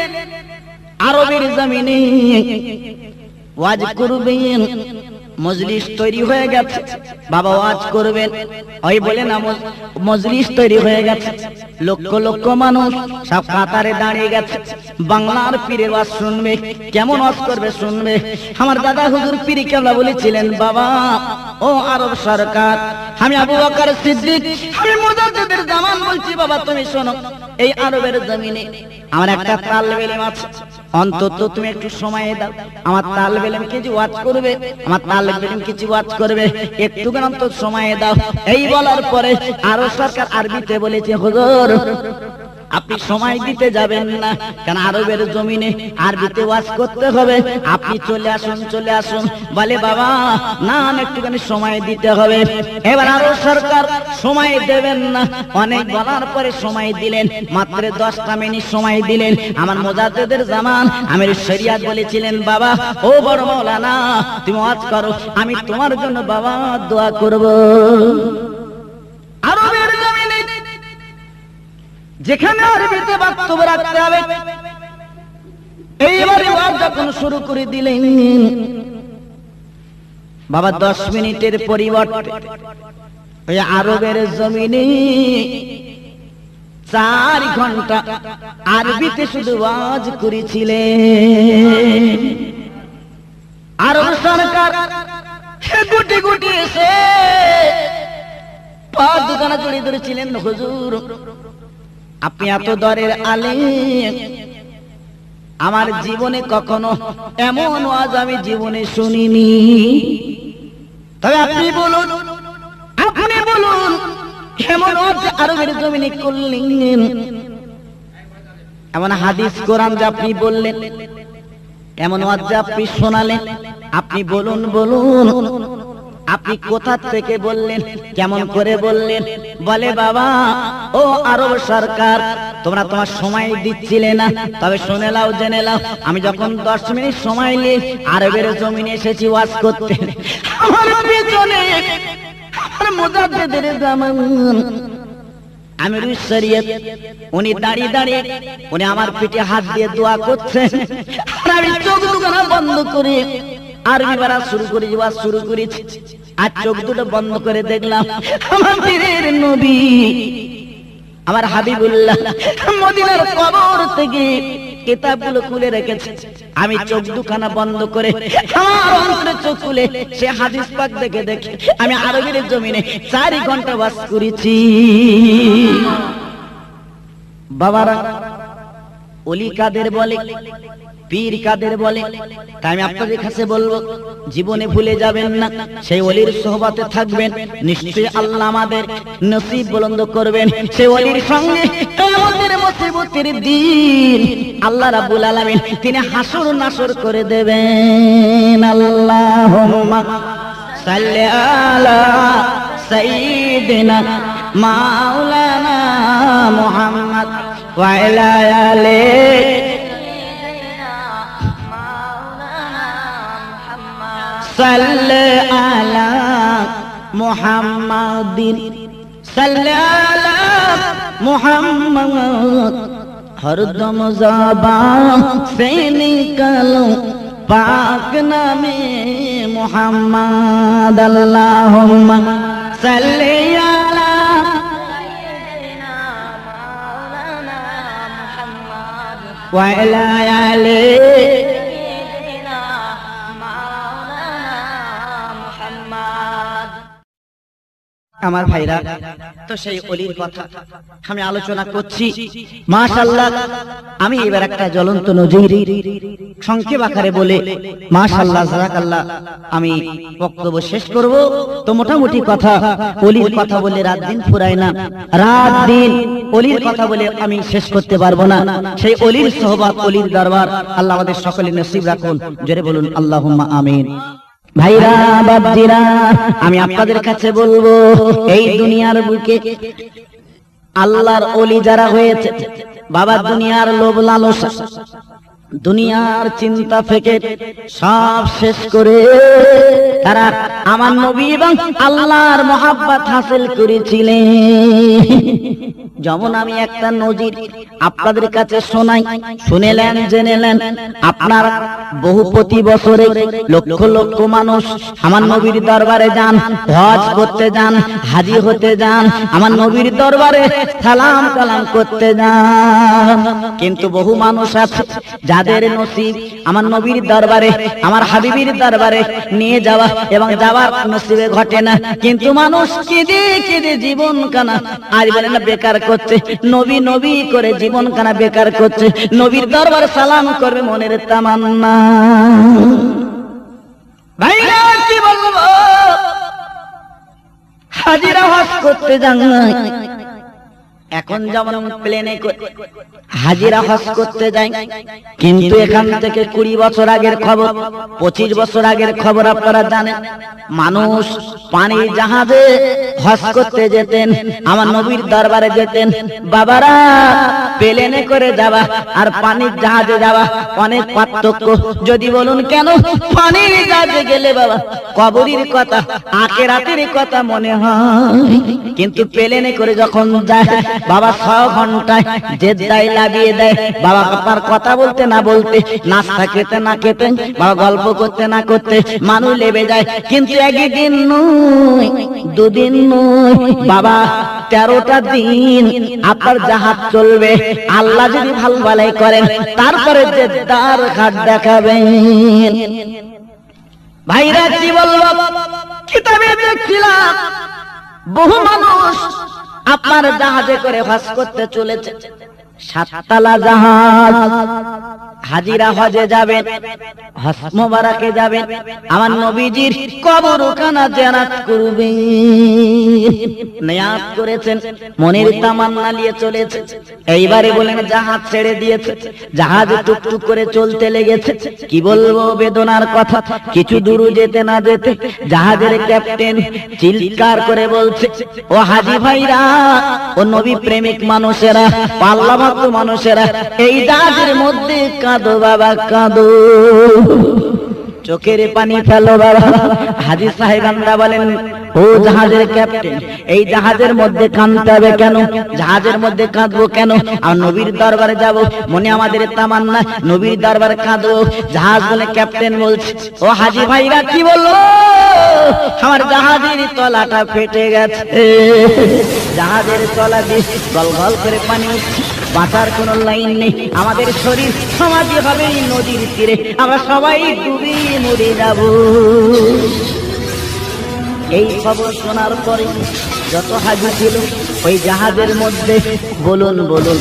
আরবের জমিনে ওয়াজ করবেন মজলিস তৈরি হয়ে গেছে, বাবা ওয়াজ করবেন। ওই বলে না মজলিস তৈরি হয়ে গেছে, লক্ষ লক্ষ মানুষ সব কাতারে দাঁড়িয়ে গেছে, বাংলার পীরের ওয়াজ শুনবে। কেমন ওয়াজ করবে শুনবে। আমার দাদা হুজুর পীর কেবলা বলেছিলেন, বাবা ও আরব সরকার, আমি আবু বকর সিদ্দিক, আমি মুজাদ্দিদের জামান বলছি, বাবা তুমি শোনো, এই আরবের জমিনে আমার একটা তালেবে ইলম আছে, অন্তত তুমি একটু সময় দাও, আমার তালেবে ইলম কিছু ওয়াজ করবে, আমার তালেবে ইলম কিছু ওয়াজ করবে, একটু অন্তত সময় দাও। এই বলার পরে আরব সরকার আরবিতে বলেছে, হুজুর আপনি সময় দিতে যাবেন না, কারণ আরবের জমিনে আরবিতে ওয়াজ করতে হবে, আপনি চলে আসুন চলে আসুন। বলে বাবা না, একটুখানি সময় দিতে হবে। এবার আরব সরকার সময় দেবেন না, অনেক বলার পরে সময় দিলেন, মাত্র 10টা মিনিট সময় দিলেন। আমার মুজাদ্দিদের জামান আমির শরিয়াত বলেছিলেন, বাবা ও বড় মাওলানা তুমি ওয়াজ করো, আমি তোমার জন্য বাবা দোয়া করব। আরবের জমিনে যেখানে আরবিতে বক্তব্য রাখতে হবে, এইবারে ওয়াজ যখন শুরু করে দিলেন, বাবা 10 মিনিটের পরিবর্তে ওই আরবের জমিনে 4 ঘন্টা আরবিতে শুধু ওয়াজ করেছিলেন। আরব সরকার গুটি গুটি এসে পা দোকানে জড়িয়ে ধরেছিলেন, হুজুর আপনি এত দরের আলেম, আমার জীবনে কখনো এমন ওয়াজ আমি জীবনে শুনিনি, তবে আপনি বলুন এমন ওয়াজ আরবের জমিনে করলেন, এমন হাদিস কোরআন যে আপনি বললেন, এমন ওয়াজ যে আপনি শোনালেন, আপনি বলুন আপনি কোথা থেকে বললেন, কেমন করে বললেন। বলে বাবা ও আরব সরকার, তোমরা তোমার সময় দিচ্ছিলে না, তবে শুনে লাও জেনে লাও, আমি যখন 10 মিনিট সময় নিয়ে আরবের জমিনে এসেছি ওয়াজ করতে, আমার পিছনে আমার মুজাদ্দিদের জামান আমির শরিয়ত উনি দাঁড়িয়ে দাঁড়িয়ে উনি আমার পিঠে হাত দিয়ে দোয়া করছেন, আর আমি চোখ দুটো বন্ধ করে আরবি পড়া শুরু করে ওয়াজ শুরু করেছি। আর চোখ দুটো বন্ধ করে দেখলাম আমার পীরের নবী আমার হাবিবুল্লাহ মদিনার কবর থেকে কিতাবগুলো খুলে রেখেছে। আমি চোখ দুখানা বন্ধ করে আমার অন্তরে চোখ খুলে সে হাদিস পাক দেখে দেখে আমি আরবের জমিনে 4 ঘন্টা ওয়াজ করেছি। বাবারা, ওলি কাদের বলে, পীর কাদের বলে, তাই আমি আপনাদের কাছে বলবো, জীবনে ভুলে যাবেন না, সেই ওলির সোহবতে থাকবেন, নিশ্চয়ই আল্লাহ আমাদের নসিব বুলন্দ করবেন। সেই ওলির সঙ্গে কিয়ামতের মুসিবতের দিন আল্লাহ রাব্বুল আলামিন তিনি হাসর নাসর করে দেবেন। আল্লাহুম্মা সাল্লি আলা সাইয়্যিদিনা মাওলানা মুহাম্মদ ওয়া আলা আলিহি সাল্লি আলা মুহাম্মাদিন সাল্লি আলা মুহাম্মদ হরদম জবান সে নিকালো পাক নামে মুহাম্মদ। আল্লাহুম্মা সাল্লি আলা সাইয়্যিদিনা মাওলানা মুহাম্মদ ওয়া আলা আলিহি আমার ভাইরা। তো সেই ওলির কথা আমি আলোচনা করছি, মাশাআল্লাহ। আমি এবার একটা জ্বলন্ত নজির সংক্ষেপ আকারে বলে মাশাআল্লাহ জাযাকাল্লাহ আমি বক্তব্য শেষ করব। তো মোটামুটি কথা, ওলির কথা বলে রাত দিন ফুরায় না, রাত দিন ওলির কথা বলে আমি শেষ করতে পারবো না। সেই ওলির সোহবত, ওলির দরবার আল্লাহ আমাদের সকলের নসিব রাখুন। জোরে বলুন আল্লাহুম্মা আমিন। ভাইরা বাপজিরা, আমি আপনাদের কাছে বলবো, এই দুনিয়ার বুকে আল্লাহর ওলি যারা হয়েছে, বাবা দুনিয়ার লোভ লালসা, দুনিয়ার চিন্তা ফেকে সব শেষ করে তারা আমার নবী এবং আল্লাহর মহাব্বত হাসিল করেছিলেন। যেমন আমি একটা নজির আপনাদের কাছে শোনাই, শুনেলেন জেনেলেন। আপনার বহু প্রতি বছরে লক্ষ লক্ষ মানুষ আমার নবীর দরবারে যান, হজ করতে যান, হাজি হতে যান, আমার নবীর দরবারে সালাম কালাম করতে যান। কিন্তু বহু মানুষ আছে যাদের নসিব আমার নবীর দরবারে, আমার হাবিবের দরবারে নিয়ে যাওয়া এবং যাওয়ার নসিবে ঘটে না। কিন্তু মানুষ কেঁদে কেঁদে জীবন কানা আর বলে না বেকার করছে, নবী নবী করে জীবন কানা বেকার করছে। নবীর দরবারে সালাম করবে মনের তামান্না। ভাইরা কি বলবো, হাজিরা হজ করতে যান এখন যেমন প্লেনে হাজিরা হজ করতে যাই, কিন্তু এখান থেকে 20 বছর আগের খবর, 25 বছর আগের খবর আপনারা জানেন। মানুষ পানির জাহাজে হজ করতে যেতেন, আমার নবীর দরবারে যেতেন। বাবারা, প্লেনে করে যাওয়া আর পানির জাহাজে যাওয়া অনেক পার্থক্য। যদি বলুন কেন? পানির জাহাজে গেলে বাবা কবরের কথা, আখিরাতের কথা মনে হয়, কিন্তু প্লেনে করে যখন যায় বাবা 6 ঘন্টায় জেদ্দায় লাগিয়ে দেয়। বাবা আপনার কথা বলতে না বলতে, নাস্তা খেতে না খেতে, বাবা গল্প করতে না করতে মানুষ লেবে যায়। কিন্তু একদিন নয়, দুদিন নয় বাবা, 13টা দিন আপনার জাহাজ চলবে। আল্লাহ যদি ভালো ভালাই করেন তারপরে জেদ্দার ঘাট দেখাবেন। ভাইরা কি বলবো, কিতাবে দেখছিলাম বহু মানুষ আপনার জাহাজে করে হজ করতে চলেছে। 7 তলা জাহাজ, হাজিরা হজে যাবেন, হজ মোবারকে যাবেন, আমার নবীজির কবরখানা জিয়ারত করবেন। নিয়াত করেছেন, মনের তামান্না নিয়ে চলেছে। এইবারে বলেন জাহাজ ছেড়ে দিয়েছে, জাহাজ টুকটুক করে চলতে লেগেছে। কি বলবো বেদনার কথা, কিছু দূর যেতে না যেতে জাহাজের ক্যাপ্টেন চিৎকার করে বলছে, ও হাজি ভাইরা, ও নবী প্রেমিক মানুষেরা, পাল্লা ভক্ত মানুষেরা, এই জাহাজের মধ্যে কাঁদো বাবা কাঁদো, চোখের পানি ফেলো বাবা। হাজী সাহেবানরা বলেন, ও জাহাজের ক্যাপ্টেন, এই জাহাজের মধ্যে কাঁদতে হবে কেন? জাহাজের মধ্যে কাঁদবো কেন? আর নবীর দরবারে যাব, মনে আমাদের তামান্না নবীর দরবারে কাঁদবো। জাহাজ বলে ক্যাপ্টেন বলছে, ও হাজী ভাইরা কি বললো, আমার জাহাজের তলাটা ফেটে গেছে, জাহাজের তলা দিয়ে গল গল করে পানি উঠছে, বাঁচার কোন লাইন নেই। আমাদের শরীর সমাধি হবে নদীর তীরে, আমরা সবাই ডুবে মরে যাব। এই খবর শোনার পরে যত হাজি ছিল ওই জাহাজের মধ্যে বলুন বলুন,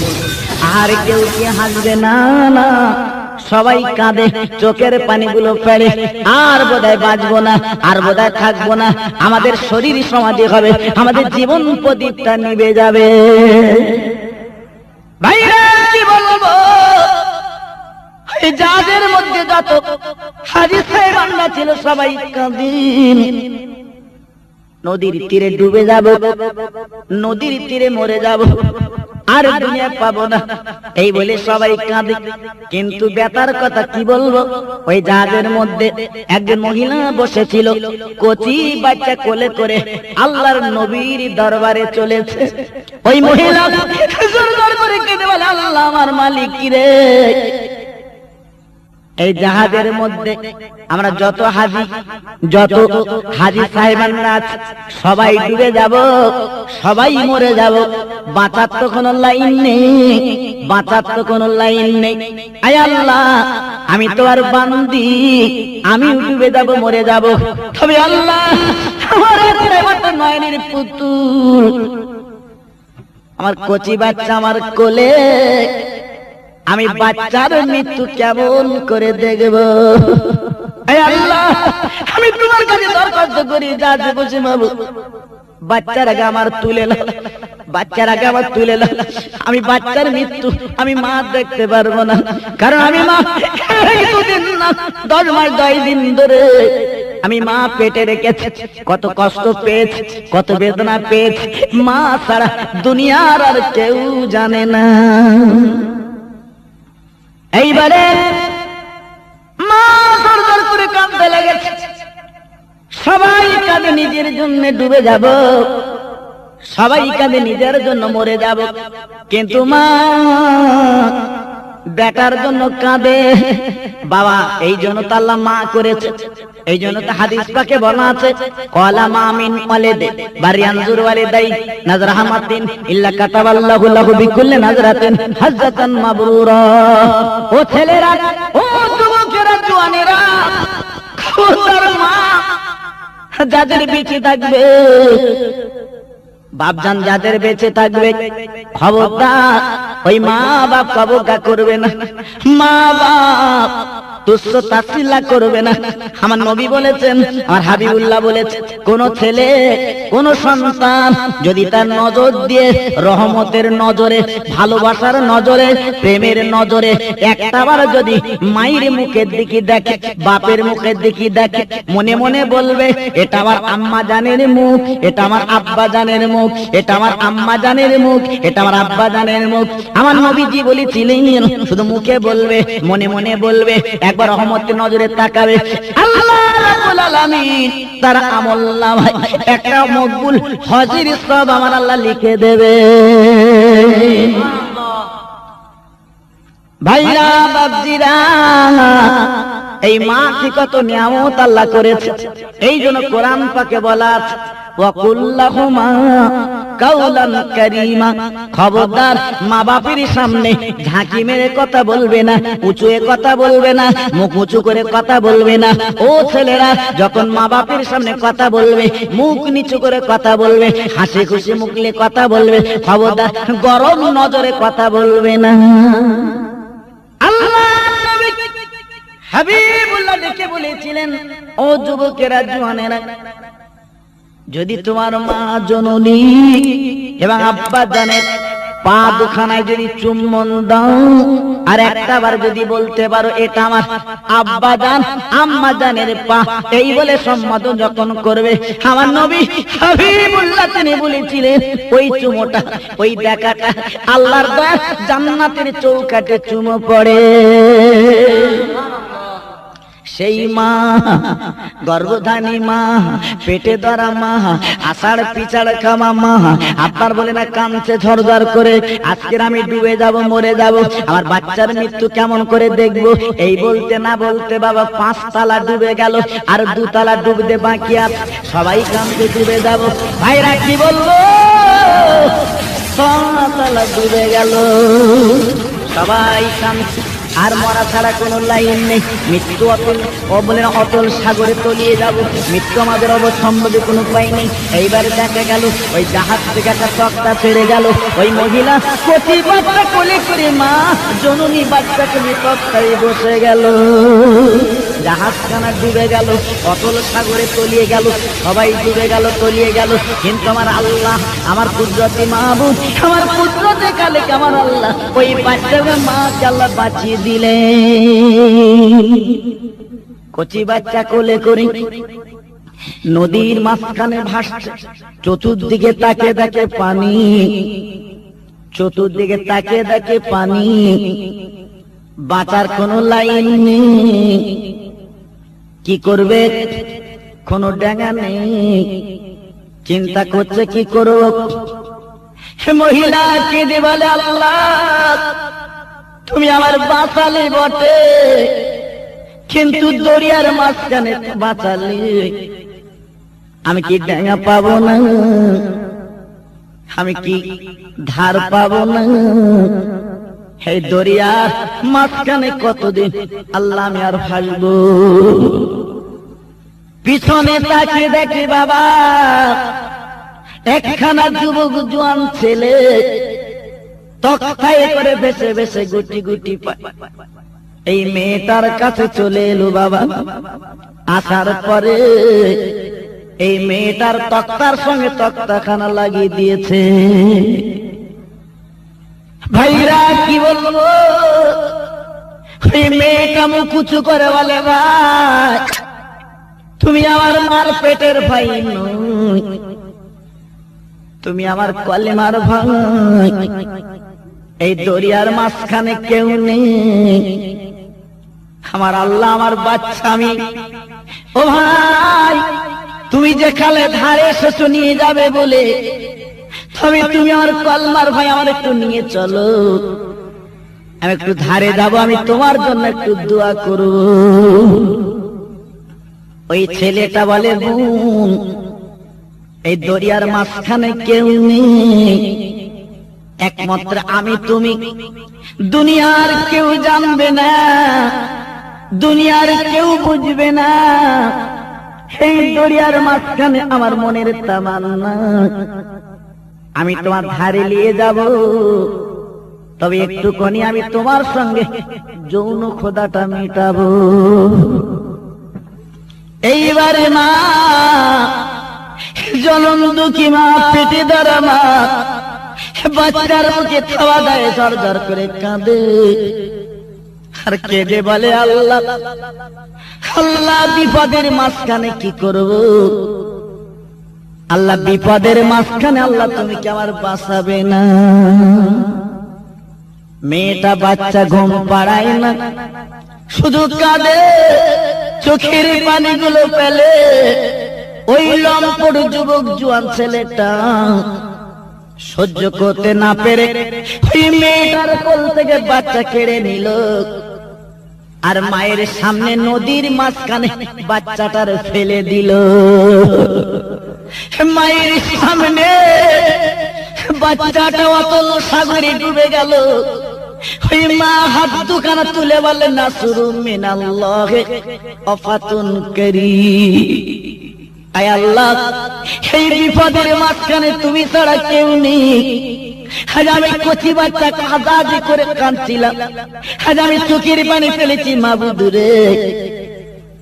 আর কেউ কি হাসবে না? না, সবাই কাঁদে, চোখের পানিগুলো ফেলে। আর বোধহয় বাঁচবো না, আর বোধহয় থাকবো না, আমাদের শরীর সমাধি হবে, আমাদের জীবন প্রদীপটা নিভে যাবে। ভাইরা কি বলবো, এই জাহাজের মধ্যে যত হাজী সাহেবানরা ছিল সবাই কাঁদেন। নদীর তীরে ডুবে যাব, নদীর তীরে মরে যাব, আর দুনিয়া পাবো না, এই বলে সবাই কাঁদে। কিন্তু বেতার কথা কি বলবো, ওই জাহাজের মধ্যে একজন মহিলা বসেছিল, কচি বাচ্চা কোলে করে আল্লাহর নবীর দরবারে চলেছে। ওই মহিলা জোর করে কেঁদে বলে, আল্লাহ আমার মালিক রে, এই জাহাজের মধ্যে আমরা যত হাজী সাহেবানরা আছে সবাই ডুবে যাব, সবাই মরে যাব, বাঁচার তো কোনো লাইন নেই, বাঁচার তো কোনো লাইন নেই। আয় আল্লাহ, আমি তো আর বান্দি, আমি ডুবে যাব, মরে যাব, তবে আল্লাহ আমার নয়নের পুতুল, আমার কচি বাচ্চা আমার কোলে, আমি বাচ্চার মৃত্যু কেমন করে দেখব? আল্লাহ, আমি তোমার কাছে দরখাস্ত করি, যা বসে বাবু, বাচ্চার আগে আমার তুলে নাও, বাচ্চার আগে আমার তুলে নাও। আমি বাচ্চার মৃত্যু আমি মা দেখতে পারবো না, কারণ আমি মা 10 মাস 10 দিন ধরে আমি মা পেটে রেখেছি, কত কষ্ট পেয়েছি, কত বেদনা পেয়েছি, মা ছাড়া দুনিয়ার আর কেউ জানে না। এইবারে নিজের জন্য ডুবে যাব, সবাই কাঁদে নিজের জন্য মরে যাব, কিন্তু মা বেটার জন্য কাঁদে। বাবা এই জন্য তো আল্লাহ মা করেছে, এই জন্য তো হাদিস পাকে বলা আছে ক্বালা মা মিন ওয়ালিদে বারিয়ানজুর ওয়ালিদাই নাজরাহামাতিন ইল্লা কাতাবাল্লাহু লাহু বিকুল্লি নাজরাতিন হাজ্জাতান মাবরুরা। ও ছেলেরা, ও যুবকেরা, জওয়ানেরা, খোদার মা যাদের বেঁচে থাকবে, বাপজান যাদের বেঁচে থাকবে, খবরদার ওই মা বাপ কবকা করবে না, মা বাপ তুচ্ছ তাচ্ছিল্য করবে না। আমার নবী বলেছেন, আমার হাবিবুল্লাহ বলেছে, কোন ছেলে কোন সন্তান যদি তার নজর দিয়ে রহমতের নজরে, ভালোবাসার নজরে, প্রেমের নজরে একটাবার যদি মায়ের মুখের দিকে দেখে, বাপের মুখের দিকে দেখে, মনে মনে বলবে এটা আমার আম্মা জানের মুখ, এটা আমার আব্বা জানের মুখ, এটা আমার আম্মা জানের মুখ, এটা আমার আব্বা জানের মুখ। আমার নবীজি বলেছিলেন শুধু মুখে বলবে, মনে মনে বলবে, একবার রহমতের নজরে তাকাবে, আল্লাহ রাব্বুল আলামিন তার আমলনামায় একটা মকবুল হজের সওয়াব আমার আল্লাহ লিখে দেবে। ভাইরা বাপজিরা, এই মা কি কত নিয়ামত আল্লাহ করেছে। এই জন্য কোরআন পাকে বলা আছে ওয়াকুল্লাহুমা কাওলান কারীমা, খবরদার মা বাপের সামনে ঝাঁকি মেরে কথা বলবে না, উঁচু কথা বলবে না, মুখ উঁচু করে কথা বলবে না। ও ছেলেরা, যখন মা বাপের সামনে কথা বলবে, মুখ নিচু করে কথা বলবে, হাসি খুশি মুখলে কথা বলবে, খবরদার গরম নজরে কথা বলবে না। আল্লাহ নবী হাবিবুল্লাহ ডেকে বলেছিলেন, ও যুবকেরা, জওয়ানেরা, যদি তোমার মা জননী এবং আব্বা জানের পা দুখানায় যদি চুম্বন দাও, আর একটাবার যদি বলতে পারো এটা আমার আব্বা জান আম্মা জানের পা, এই বলে সম্বোধন যখন করবে, আমার নবী হাবিবুল্লাহ তিনি বলেছিলেন ওই চুমোটা, ওই দেখাটা আল্লাহর দয়া জান্নাতের চৌকাঠে চুমো পড়ে। সেই মা, গর্ভধানী মা, পেটে ধরা মা, আষাঢ় পিছাড় খামা মা, আপনার বলে না কাঁদছে ঝরঝর করে, আজকের আমি ডুবে যাব, মরে যাব, আমার বাচ্চার মৃত্যু কেমন করে দেখবো, এই বলতে না বলতে বাবা 5 তালা ডুবে গেল, আর 2 তালা ডুবতে বাকি আছে, সবাই কাঁদতে ডুবে যাব। ভাইরা কি বলবো, 6 তালা ডুবে গেল, সবাই কাঁদছে, আর মরা ছাড়া কোনো লাইন নেই। মৃত্যু অতল, ও বলেন অতল সাগরে তলিয়ে যাব, মৃত্যু আমাদের অবসম্ভাবী কোনো উপায় নেই। এইবার দেখা গেল ওই জাহাজ থেকে একটা তক্তা ছেড়ে গেল, ওই মহিলা কচি বাচ্চা কোলে করে মা জননী বাচ্চাকে নিয়ে তক্তায় বসে গেল, জাহাজখানা ডুবে গেল, অতল সাগরে তলিয়ে গেল, সবাই ডুবে গেল, তলিয়ে গেল, কিন্তু আমার আল্লাহ, আমার কুদরতি মাহবুব, আমার কুদরতে কালে আমার আল্লাহ ওই বাচ্চাকে মাকে আল্লাহ বাঁচিয়ে দিলেন। কচি বাচ্চা কোলে করে নদীর মাঝখানে ভাসছে, চতুর্দিকে তাকে দেখে পানি, চতুর্দিকে তাকে দেখে পানি, বাঁচার কোনো লাইন নেই, কি করবে কোনো ডাঙা নেই, চিন্তা করছে কি করব। মহিলা কেঁদে বলে, আল্লাহ তুমি আমার বাঁচালে বটে, কিন্তু দরিয়ার মাঝখানে বাঁচালে আমি কি ডাঙা পাবো না, আমি কি ধার পাবো না, এই দরিয়ার মাঝখানে কতদিন আল্লাহ আমি আর ভাসবো। পিছনে তাকিয়ে দেখি বাবা একখানা যুবক জোয়ান ছেলে তক্তায় করে ভেসে ভেসে গুটি গুটি পায়। এই মেয়েটার কাছে চলে এলো বাবা, আসার পরে এই মেয়েটার তক্তার সঙ্গে তক্তাখানা লাগিয়ে দিয়েছে। ভাইরা কি বলবো, এই মেয়েটা মুখ উঁচু করে বলে, ভাই তুমি আমার মার পেটের ভাই নই, তুমি আমার কলেমার ভাই, এই দরিয়ার মাঝখানে কেউ নেই, আমার আল্লাহ আমার বাচ্চা আমি। ও ভাই তুমি যে খালে ধারে এসেছো নিয়ে যাবে বলে, তবে তুমি আমার কলমার ভাই আমার একটু নিয়ে চলো, আমি একটু ধারে যাব, আমি তোমার জন্য একটু দোয়া করব। ওই ছেলেটা বলে, বোন এই দরিয়ার মাঝখানে কেউ নেই, একমাত্র আমি তুমি, দুনিয়ার কেউ জানবে না, দুনিয়ার কেউ বুঝবে না, এই দরিয়ার মাঝখানে আমার মনের তামান্না, আমি তোমার ধারে নিয়ে যাব, তবে একটুখানি আমি তোমার সঙ্গে যৌন খোদাটা মেটাবো। এইবারে মা, জনম দুঃখী মা, পেটে ধরা মা, বাচ্চার মুখে থাবা দেয়, ঝরঝর করে কাঁদে আর কেঁদে বলে, আল্লাহ আল্লাহ বিপদের মাঝখানে কি করব, আল্লাহ বিপদের মাঝখানে আল্লাহ তুমি কি আমার বাঁচাবে না? মেয়েটা বাচ্চা ঘুম পাড়ায় না, শুধু কাঁদে, চোখের পানিগুলো ফেলে। ওই লম্পট যুবক জোয়ান ছেলেটা সহ্য করতে না পেরে ওই মেয়েটার কোল থেকে বাচ্চা কেড়ে নিল, আর মায়ের সামনে নদীর মাঝখানে বাচ্চাটার ফেলে দিল। মায়ের সামনে বাচ্চাটা অতল সাগরে ডুবে গেল। ওই মা হাত দুখানা তুলে বলে, নাসরুম মিনাল্লাহ ওয়াফাতুন কারীম। আয় আল্লাহ, এই বিপদের মাঝখানে তুমি ছাড়া কেউ নেই। আজ আমি কচি বাচ্চা কাঁদাজি করে কাঁদছিলাম, আজ আমি চোখের পানি ফেলেছি মাবুদ রে,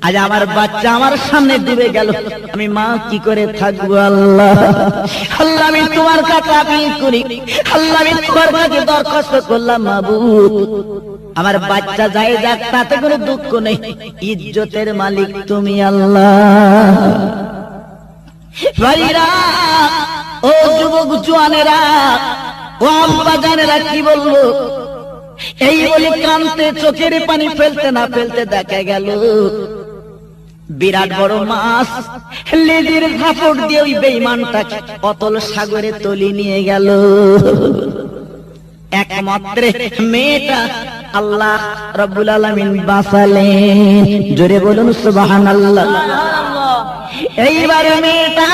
আজ আমার বাচ্চা আমার সামনে ডুবে গেল, আমি মা কি করে থাকবো? আল্লাহ আল্লাহ আমি তোমার কাছে আপিল করি, আল্লাহ আমি তোমার কাছে দরখাস্ত করলাম, মাবুদ আমার বাচ্চা যায় যাক, তাতে কোনো দুঃখ নেই, ইজ্জতের মালিক তুমি আল্লাহ। ভাইরা, ও যুবক জোয়ানেরা, ও আব্বা জানেরা, কি বলবো? এই বলে কানতে চোখের পানি ফেলতে না ফেলতে দেখা গেল বিরাট বড় মাছ লেজের ঝাপট দিয়ে ওই বেঈমানটাকে অতল সাগরে তলি নিয়ে গেল। একমাত্র মেয়েটা আল্লাহ রাব্বুল আলামিন বাঁচালেন। জোরে বলুন সুবহানাল্লাহ। এইবারে মেয়েটা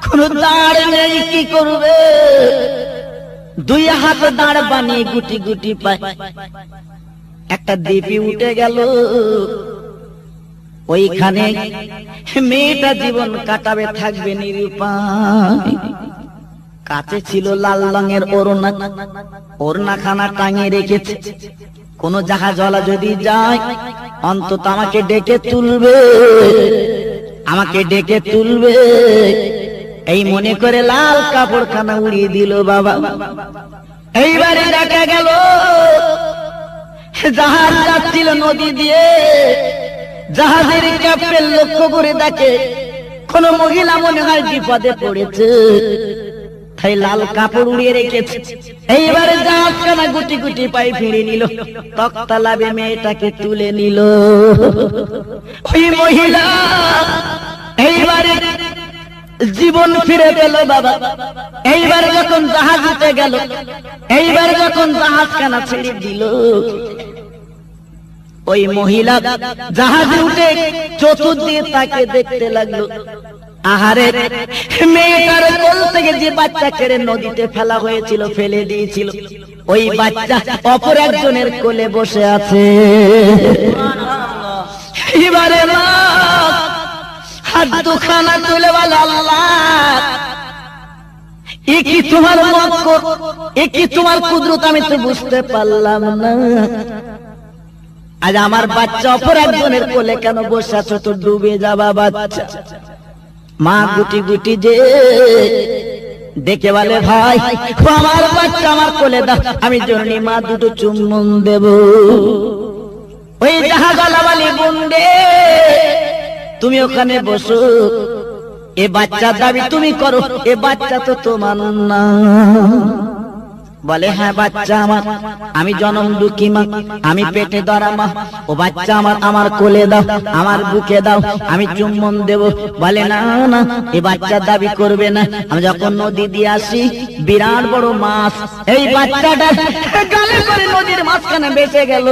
কোন দাঁড় নেই, কি করবে? দুই হাত দাঁড় বানিয়ে গুটি গুটি পায় একটা দ্বীপে উঠে গেল। ওইখানে মেয়েটা জীবন কাটাবে, থাকবে নিরুপায়। কাছে ছিল লাল রঙের ওড়না, ওড়নাখানা টাঙিয়ে রেখেছে, কোন জাহাজওয়ালা যদি যায় অন্তত আমাকে ডেকে তুলবে, আমাকে ডেকে তুলবে, এই মনে করে লাল কাপড়খানা উড়িয়ে দিল বাবা। এইবারে দেখা গেল জাহাজ যাচ্ছিল নদী দিয়ে, জাহাজের ক্যাপ্টেন লক্ষ্য করে দেখে কোন মহিলা মনে হয় বিপদে পড়েছে, তাই লাল কাপড় উড়িয়ে রেখেছে। এইবারে জাহাজখানা গুটি গুটি পায়ে ফিরে নিল, তক্তালাবে মেয়েটাকে তুলে নিল। ওই মহিলা এইবারে জীবন ফিরে পেল বাবা। এইবার যখন জাহাজ উঠে গেল, এইবার যখন জাহাজখানা ছেড়ে দিল, ওই মহিলা জাহাজে উঠে চতুর্দিকে তাকে দেখতে লাগলো। আহারে, মেয়েটার কোল থেকে যে বাচ্চা কেড়ে নদীতে ফেলা হয়েছিল, ফেলে দিয়েছিল, ওই বাচ্চা অপর একজনের কোলে বসে আছে। এবারে মা হাত দুখানা তুলে বলে, আল্লাহ এ কি তোমার মক্কর, এ কি তোমার কুদরত, আমি তো বুঝতে পারলাম না। আজ আমার বাচ্চা অপর একজনের কোলে কেন বসে আছো? তো ডুবে যাবা বাচ্চা। মা গুটি গুটি যে ডেকে বলে, ভাই আমার বাচ্চা আমার কোলে দাও, আমি জননী মা দুটো চুম্বন দেব। ওই জাহাজওয়ালা বলে, বন্দে তুমি ওখানে বসো, এ বাচ্চা দাবি তুমি করো, এ বাচ্চা তো তোমার না। বলে হ্যাঁ বাচ্চা আমার, আমি জনম দুঃখী মা, আমি পেটে ধরা মা, ও বাচ্চা আমার, আমার কোলে দাও, আমার বুকে দাও, আমি চুম্বন দেব। বলে না না, এই বাচ্চা দাবি করবে না। আমি যখন নদী দিয়ে আসি, বিরাট বড় মাছ এই বাচ্চাটা গালে করে নদীর মাঝখানে বেঁচে গেল।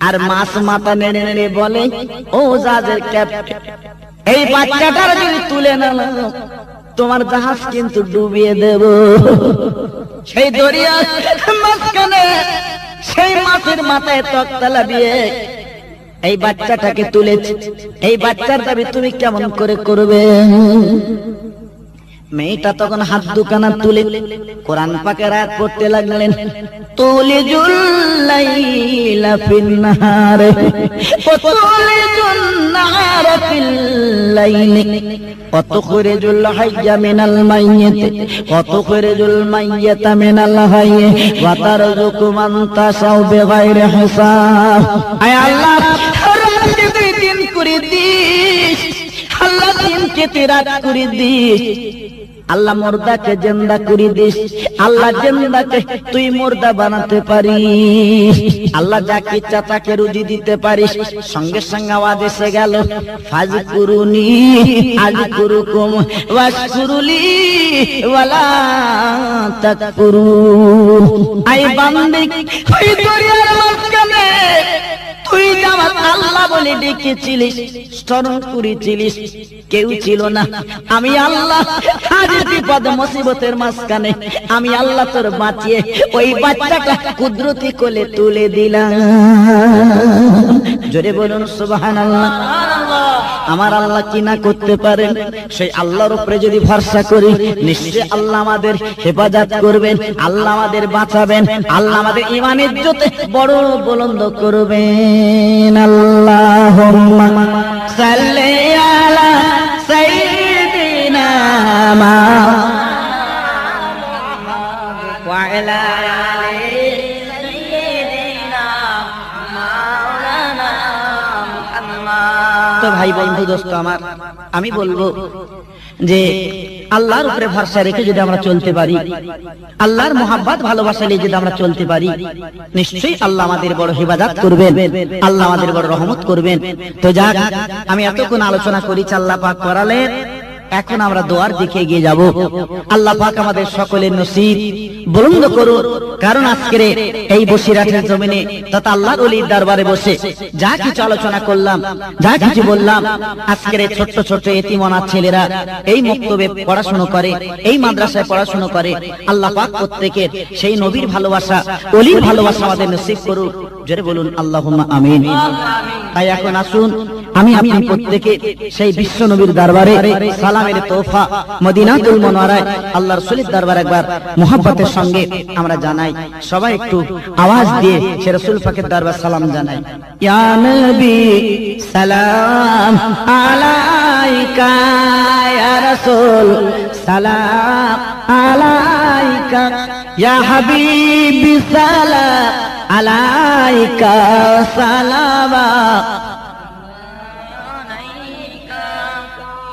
আর মাছ মাথা নেড়ে নেড়ে বলে, ও জাহাজের ক্যাপ্টেন, এই বাচ্চাটার যদি তুলে না তোমার জাহাজ কিন্তু ডুবিয়ে দেব। সেই দরিয়া মাঝখানে সেই মাছের মাথায় তক্তা লাগিয়ে এই বাচ্চাটাকে তুলেছে। এই বাচ্চার দাবি তুমি কেমন করে করবে? মেয়েটা তখন হাত দুখানা তুলে কোরআন পাকের আয়াত পড়তে লাগলেন, তুলিজুল লাইলা ফিন-নাহার ওয়া তুলিজুন নাহারা ফিল-লাইলি ওয়া তুখরিজুল হাইয়্যা মিনাল মাইয়্যিতি ওয়া তুখরিজুল মাইয়্যিতা মিনাল হাইয়্যি ওয়া তারযুকু মান তাশাউ বিগাইরি হিসাব। আয় আল্লাহ, রাতকে তুই দিন করে দিস, আল্লাহ দিনকে তুই রাত করে দিস, আল্লাহ মুর্দাকে জিন্দা করে দিস, আল্লাহ জিন্দাকে তুই মুর্দা বানাতে পারিস, আল্লাহ যাকে ইচ্ছা তাকে রুজি দিতে পারিস। সঙ্গে সঙ্গে আওয়াজ এসে গেল, ফাজকুরুনি আযকুরুকুম ওয়াশকুরুলি ওয়ালা তাকফুরুন। আই বান্দে, ওই দরিয়ার মাঝখানে তুই আমার আল্লাহ বলে ডেকেছিলিস, স্মরণ করেছিলিস, কেউ ছিল না। আমি আল্লাহ আজ বিপদ মুসিবতের মাঝখানে আমি আল্লাহ তোর বাঁচিয়ে ওই বাচ্চাটা কুদরতি কোলে তুলে দিলাম। জোরে বলুন সুবহানাল্লাহ। আমার আল্লাহ কি না করতে পারেন? সেই আল্লাহর উপরে যদি ভরসা করি, নিশ্চয়ই আল্লাহ আমাদের হেফাজত করবেন, আল্লাহ আমাদের বাঁচাবেন, আল্লাহ আমাদের ঈমানের ইজ্জতে বড় বুলন্দ করবেন। আল্লাহুম্মা সাল্লি আলা সাইয়্যিদিনা মুহাম্মাদ ওয়া আলা আলি সাইয়্যিদিনা মাওলানা মুহাম্মাদ। তো ভাই বন্ধু দোস্ত আমার, আমি বলবো যে আল্লাহর উপরে ভরসা রেখে যদি আমরা চলতে পারি, আল্লাহর মোহাব্বত ভালোবাসা নিয়ে যদি আমরা চলতে পারি, নিশ্চয়ই আল্লাহ আমাদের বড় হিফাজত করবেন, আল্লাহ আমাদের বড় রহমত করবেন। তো যাক, আমি এতক্ষণ আলোচনা করেছি, আল্লাহ পাক করালেন, এখন আমরা দোয়ার দিকে এগিয়ে যাব। আল্লাহ পাক আমাদের সকলের নসিব বুলন্দ করুন। কারণ আজকের এই বসিরহাটের জমিনে তথা আল্লাহর ওলির দরবারে বসে যা কিছু আলোচনা করলাম, যা কিছু বললাম, আজকের ছোট্ট ছোট্ট এতিমনাথ ছেলেরা এই মক্তবে পড়াশোনা করে, এই মাদ্রাসায় পড়াশোনা করে, আল্লাহ পাক প্রত্যেকের সেই নবীর ভালোবাসা, ওলির ভালোবাসা আমাদের নসিব করুন। জোরে বলুন আল্লাহুম্মা আমিন। তাই এখন আসুন আমি আপনি প্রত্যেকে সেই বিশ্ব নবীর দরবারে সালামের তোহফা মদিনাতুল মুনাওয়ারায় আল্লাহ রাসূলের দরবারে একবার মুহাব্বতের সঙ্গে আমরা জানাই। সবাই একটু আওয়াজ দিয়ে সে রাসূল পাকের দরবারে সালাম জানাই। ইয়া নবী সালাম আলাইকা, ইয়া রাসূল সালাম আলাইকা, ইয়া হাবিবি সালাম আলাইকা, সালামা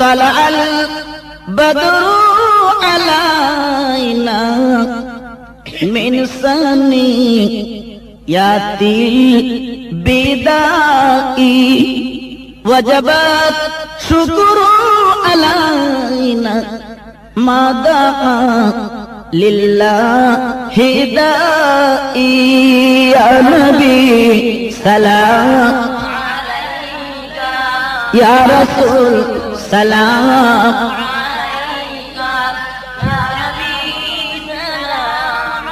طلع البدر علينا من ثنيات البداء وجبت شكر علينا ما دعا لله داعي يا نبي سلام يا رسول سلام عليك يا نبي سلام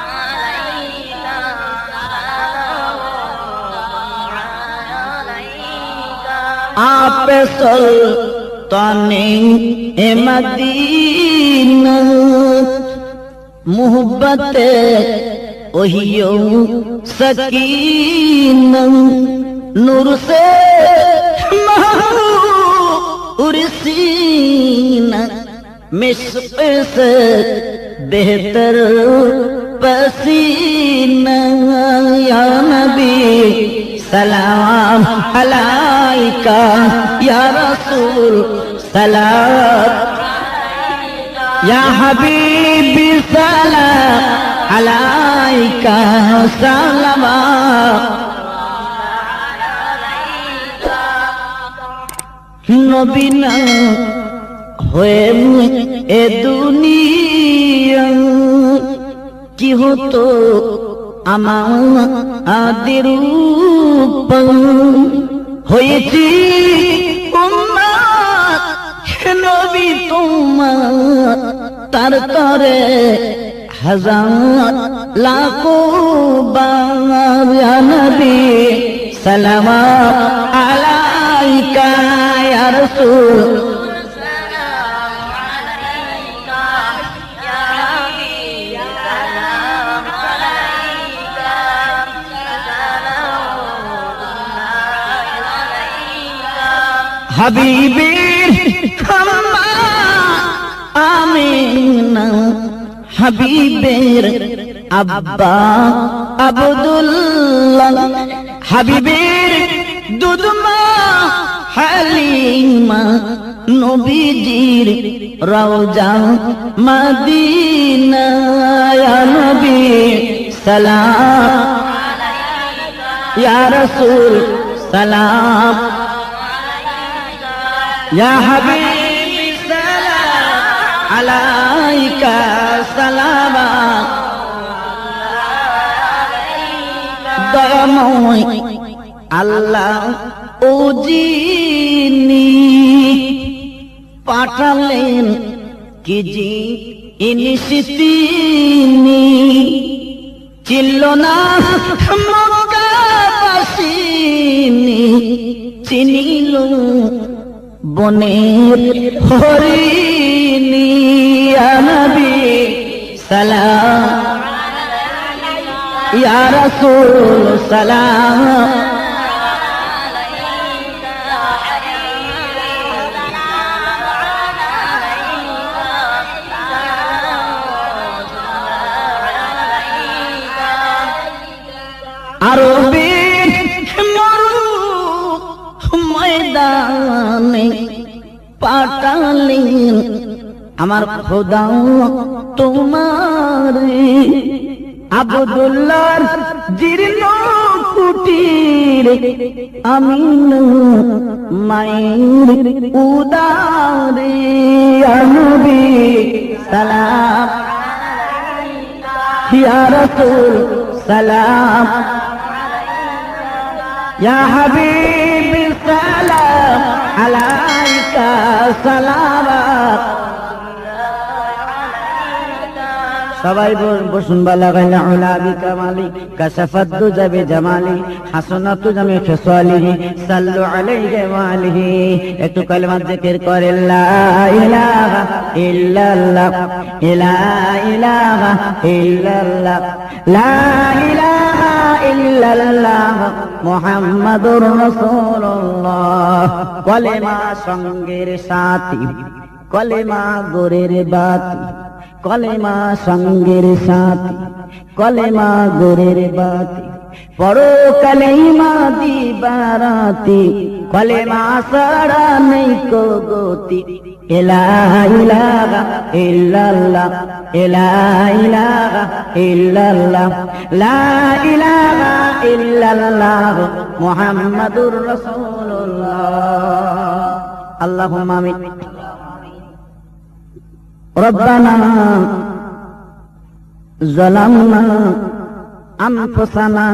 عليك आप सुल्ताने मदीना मोहब्बत ओहियो सकीना नूर से उर्सीना मिस्क से बेहतर पसीना या नबी सलाम अलैका या रसूल सलाम ইয়া হাবিবি সালাম আলাইকা সালামা নবী না হয়ে এ দুনিয়া কি হতো আমাদের উপর হয়েছি উম্মত হে নবী তোমার তার তরে হাজার লাখো বার ইয়া নবী সালাম আলাইকা ইয়া রাসূল হাবিবের আম্মা আমিনা হাবিবের আব্বা আব্দুল্লাহ হাবিবের দুধমা হালিমা নবীজির রওজা মদিনা ইয়া নবী সালাম ইয়া রাসূল সালাম ইয়া হাবিবি সালাম আলাইকা সালামা দয়াময় আল্লাহ ও যিনি পাঠালেন কি জি ইনিশিতিনি চিল্ল না মক্কাবাসিনী চিনিল বনের হরিণী ইয়া নবী সালাম ইয়া রাসূল সালাম আরবের মরু ময়দানে পাঠালেন আমার খোদা তোমার আব্দুল্লাহর জীর্ণ কুটির আমিন মায়ের উদারে ইয়া নবী সালাম ইয়া রাসূল সালাম ইয়া হাবিবি সালাম আলাইকা সালাম সবাই বসুন বালাগাইনা উলা বিকামালি কাশাফাত দুজা বিজামালি হাসানাতু জামি খিসালিহি সাল্লু আলাইহি ওয়া আলিহি একটু কালেমা জিকির করে লা ইলাহা ইল্লাল্লাহ লা ইলাহা ইল্লাল্লাহ লা ইলাহা ইল্লাল্লাহ মুহাম্মাদুর রাসূলুল্লাহ কলেমা সঙ্গের সাথী কলেমা গোরের বাতি কলেমা সঙ্গের সাথী কলেমা গোরের বাতি পড়ো কলেমা দিবারাতি কলেমা ছাড়া নেই কো গতি লা ইলাহা ইল্লাল্লাহ লা ইলাহা ইল্লাল্লাহ লা ইলাহা ইল্লাল্লাহ মুহাম্মাদুর রাসূলুল্লাহ আল্লাহুম্মা আমিন ربنا ظلمنا أنفسنا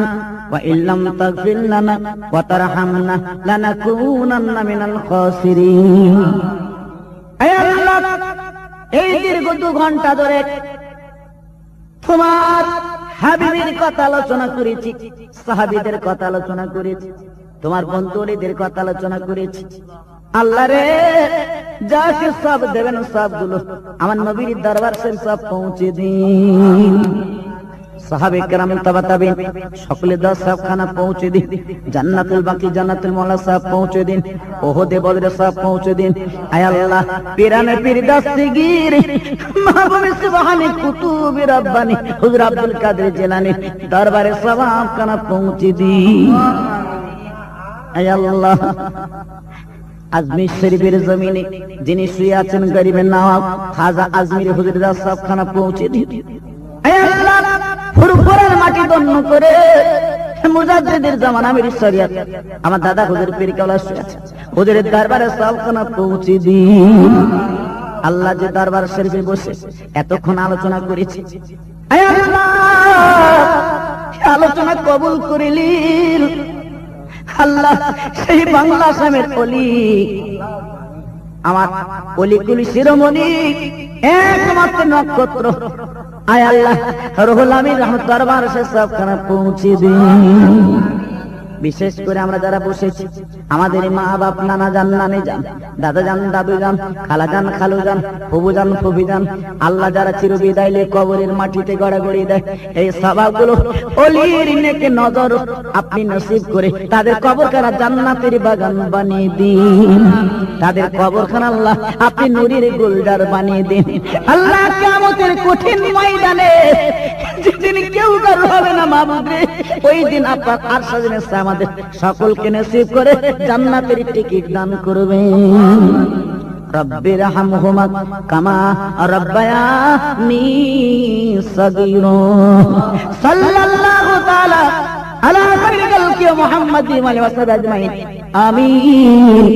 وإن لم تغفر لنا وترحمنا لنكونن من الخاسرين أي الله এই দীর্ঘ 2 ঘন্টা ধরে তোমার হাবিবের কথা আলোচনা করেছি সাহাবীদের কথা আলোচনা করেছি তোমার বন্ধুদের কথা আলোচনা করেছি আল্লাহ রে যাকে সব দেবেন সবগুলো আমার নবীর দরবার সে সব পৌঁছে দিন সাহাবে কেরাম তাবা তাবিন সকলে 10 সবখানা পৌঁছে দিন জান্নাতুল বাকি জান্নাতুল মাওলা সব পৌঁছে দিন ওহদে বদরে সব পৌঁছে দিন আয় আল্লাহ পিরানে পীর দস্তগীর মাহবুব সুবহানি কুতুব রব্বানি হুজুর আব্দুল কাদের জিলানী দরবারে সবখানা পৌঁছে দিন আয় আল্লাহ আজমির শরীফের জমিনে যিনি শুয়ে আছেন গরিবের নওয়াব খাজা আজমির হুজুরের সবখানা পৌঁছে দিন। হে আল্লাহ, ফুরফুরার মাটি দন্ন করে মুজাদ্দিদের জামানা মেরি শরিয়ত আমার দাদা হুজুর পীর কেবলা শুয়ে আছে, হুজুরের দরবারে সবখানা পৌঁছে দিন। আল্লাহ যে দরবার শরীফে বসে এতক্ষণ আলোচনা করেছি, হে আল্লাহ, আলোচনা কবুল করিলেন। আল্লাহ, সেই বাংলা আসামের অলি, আমার অলিকুলি শিরোমণি একমাত্র নক্ষত্র, আয় আল্লাহ রুহুল আমিন রহমত দরবার সে সবখানে পৌঁছে দিন। বিশেষ করে আমরা যারা বসেছি, আমাদের মা বাপ, নানা যান, নানি যান, দাদা যান, দাদু যান, খালা যান, খালু যান, ফুবু যান, ফুবি যান, আল্লাহ যারা চির বিদায় কবরের মাটিতে গড়াগড়ি দেয়, এই সবাবগুলো অলির নেকে নজর আপনি নসিব করে তাদের কবরখানা জান্নাতের বাগান বানিয়ে দিন। তাদের কবরখানা আল্লাহ আপনি নূরের গুলজার বানিয়ে দিন। আল্লাহ কিয়ামতের কঠিন ময়দানে যেদিন কেউ কারো হবে না মাবুদ রে, ওই দিন আপনার আরশ সাজনে আমাদের সকলকে নসিব করে জান্নাতের টিকিট দান করবেন। রব্বির হামহুমা কামা রাব্বায়ানি সাগীরা। সাল্লাল্লাহু তাআলা আলা খায়রিল খালকি মুহাম্মাদি ওয়া আলিহি ওয়া সাহবিহি আজমাইন। আমিন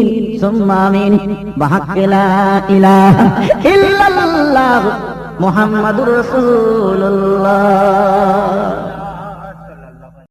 সুম্মা আমিন। বিহাক্কি লা ইলাহা ইল্লাল্লাহ মুহাম্মাদুর রাসূলুল্লাহ।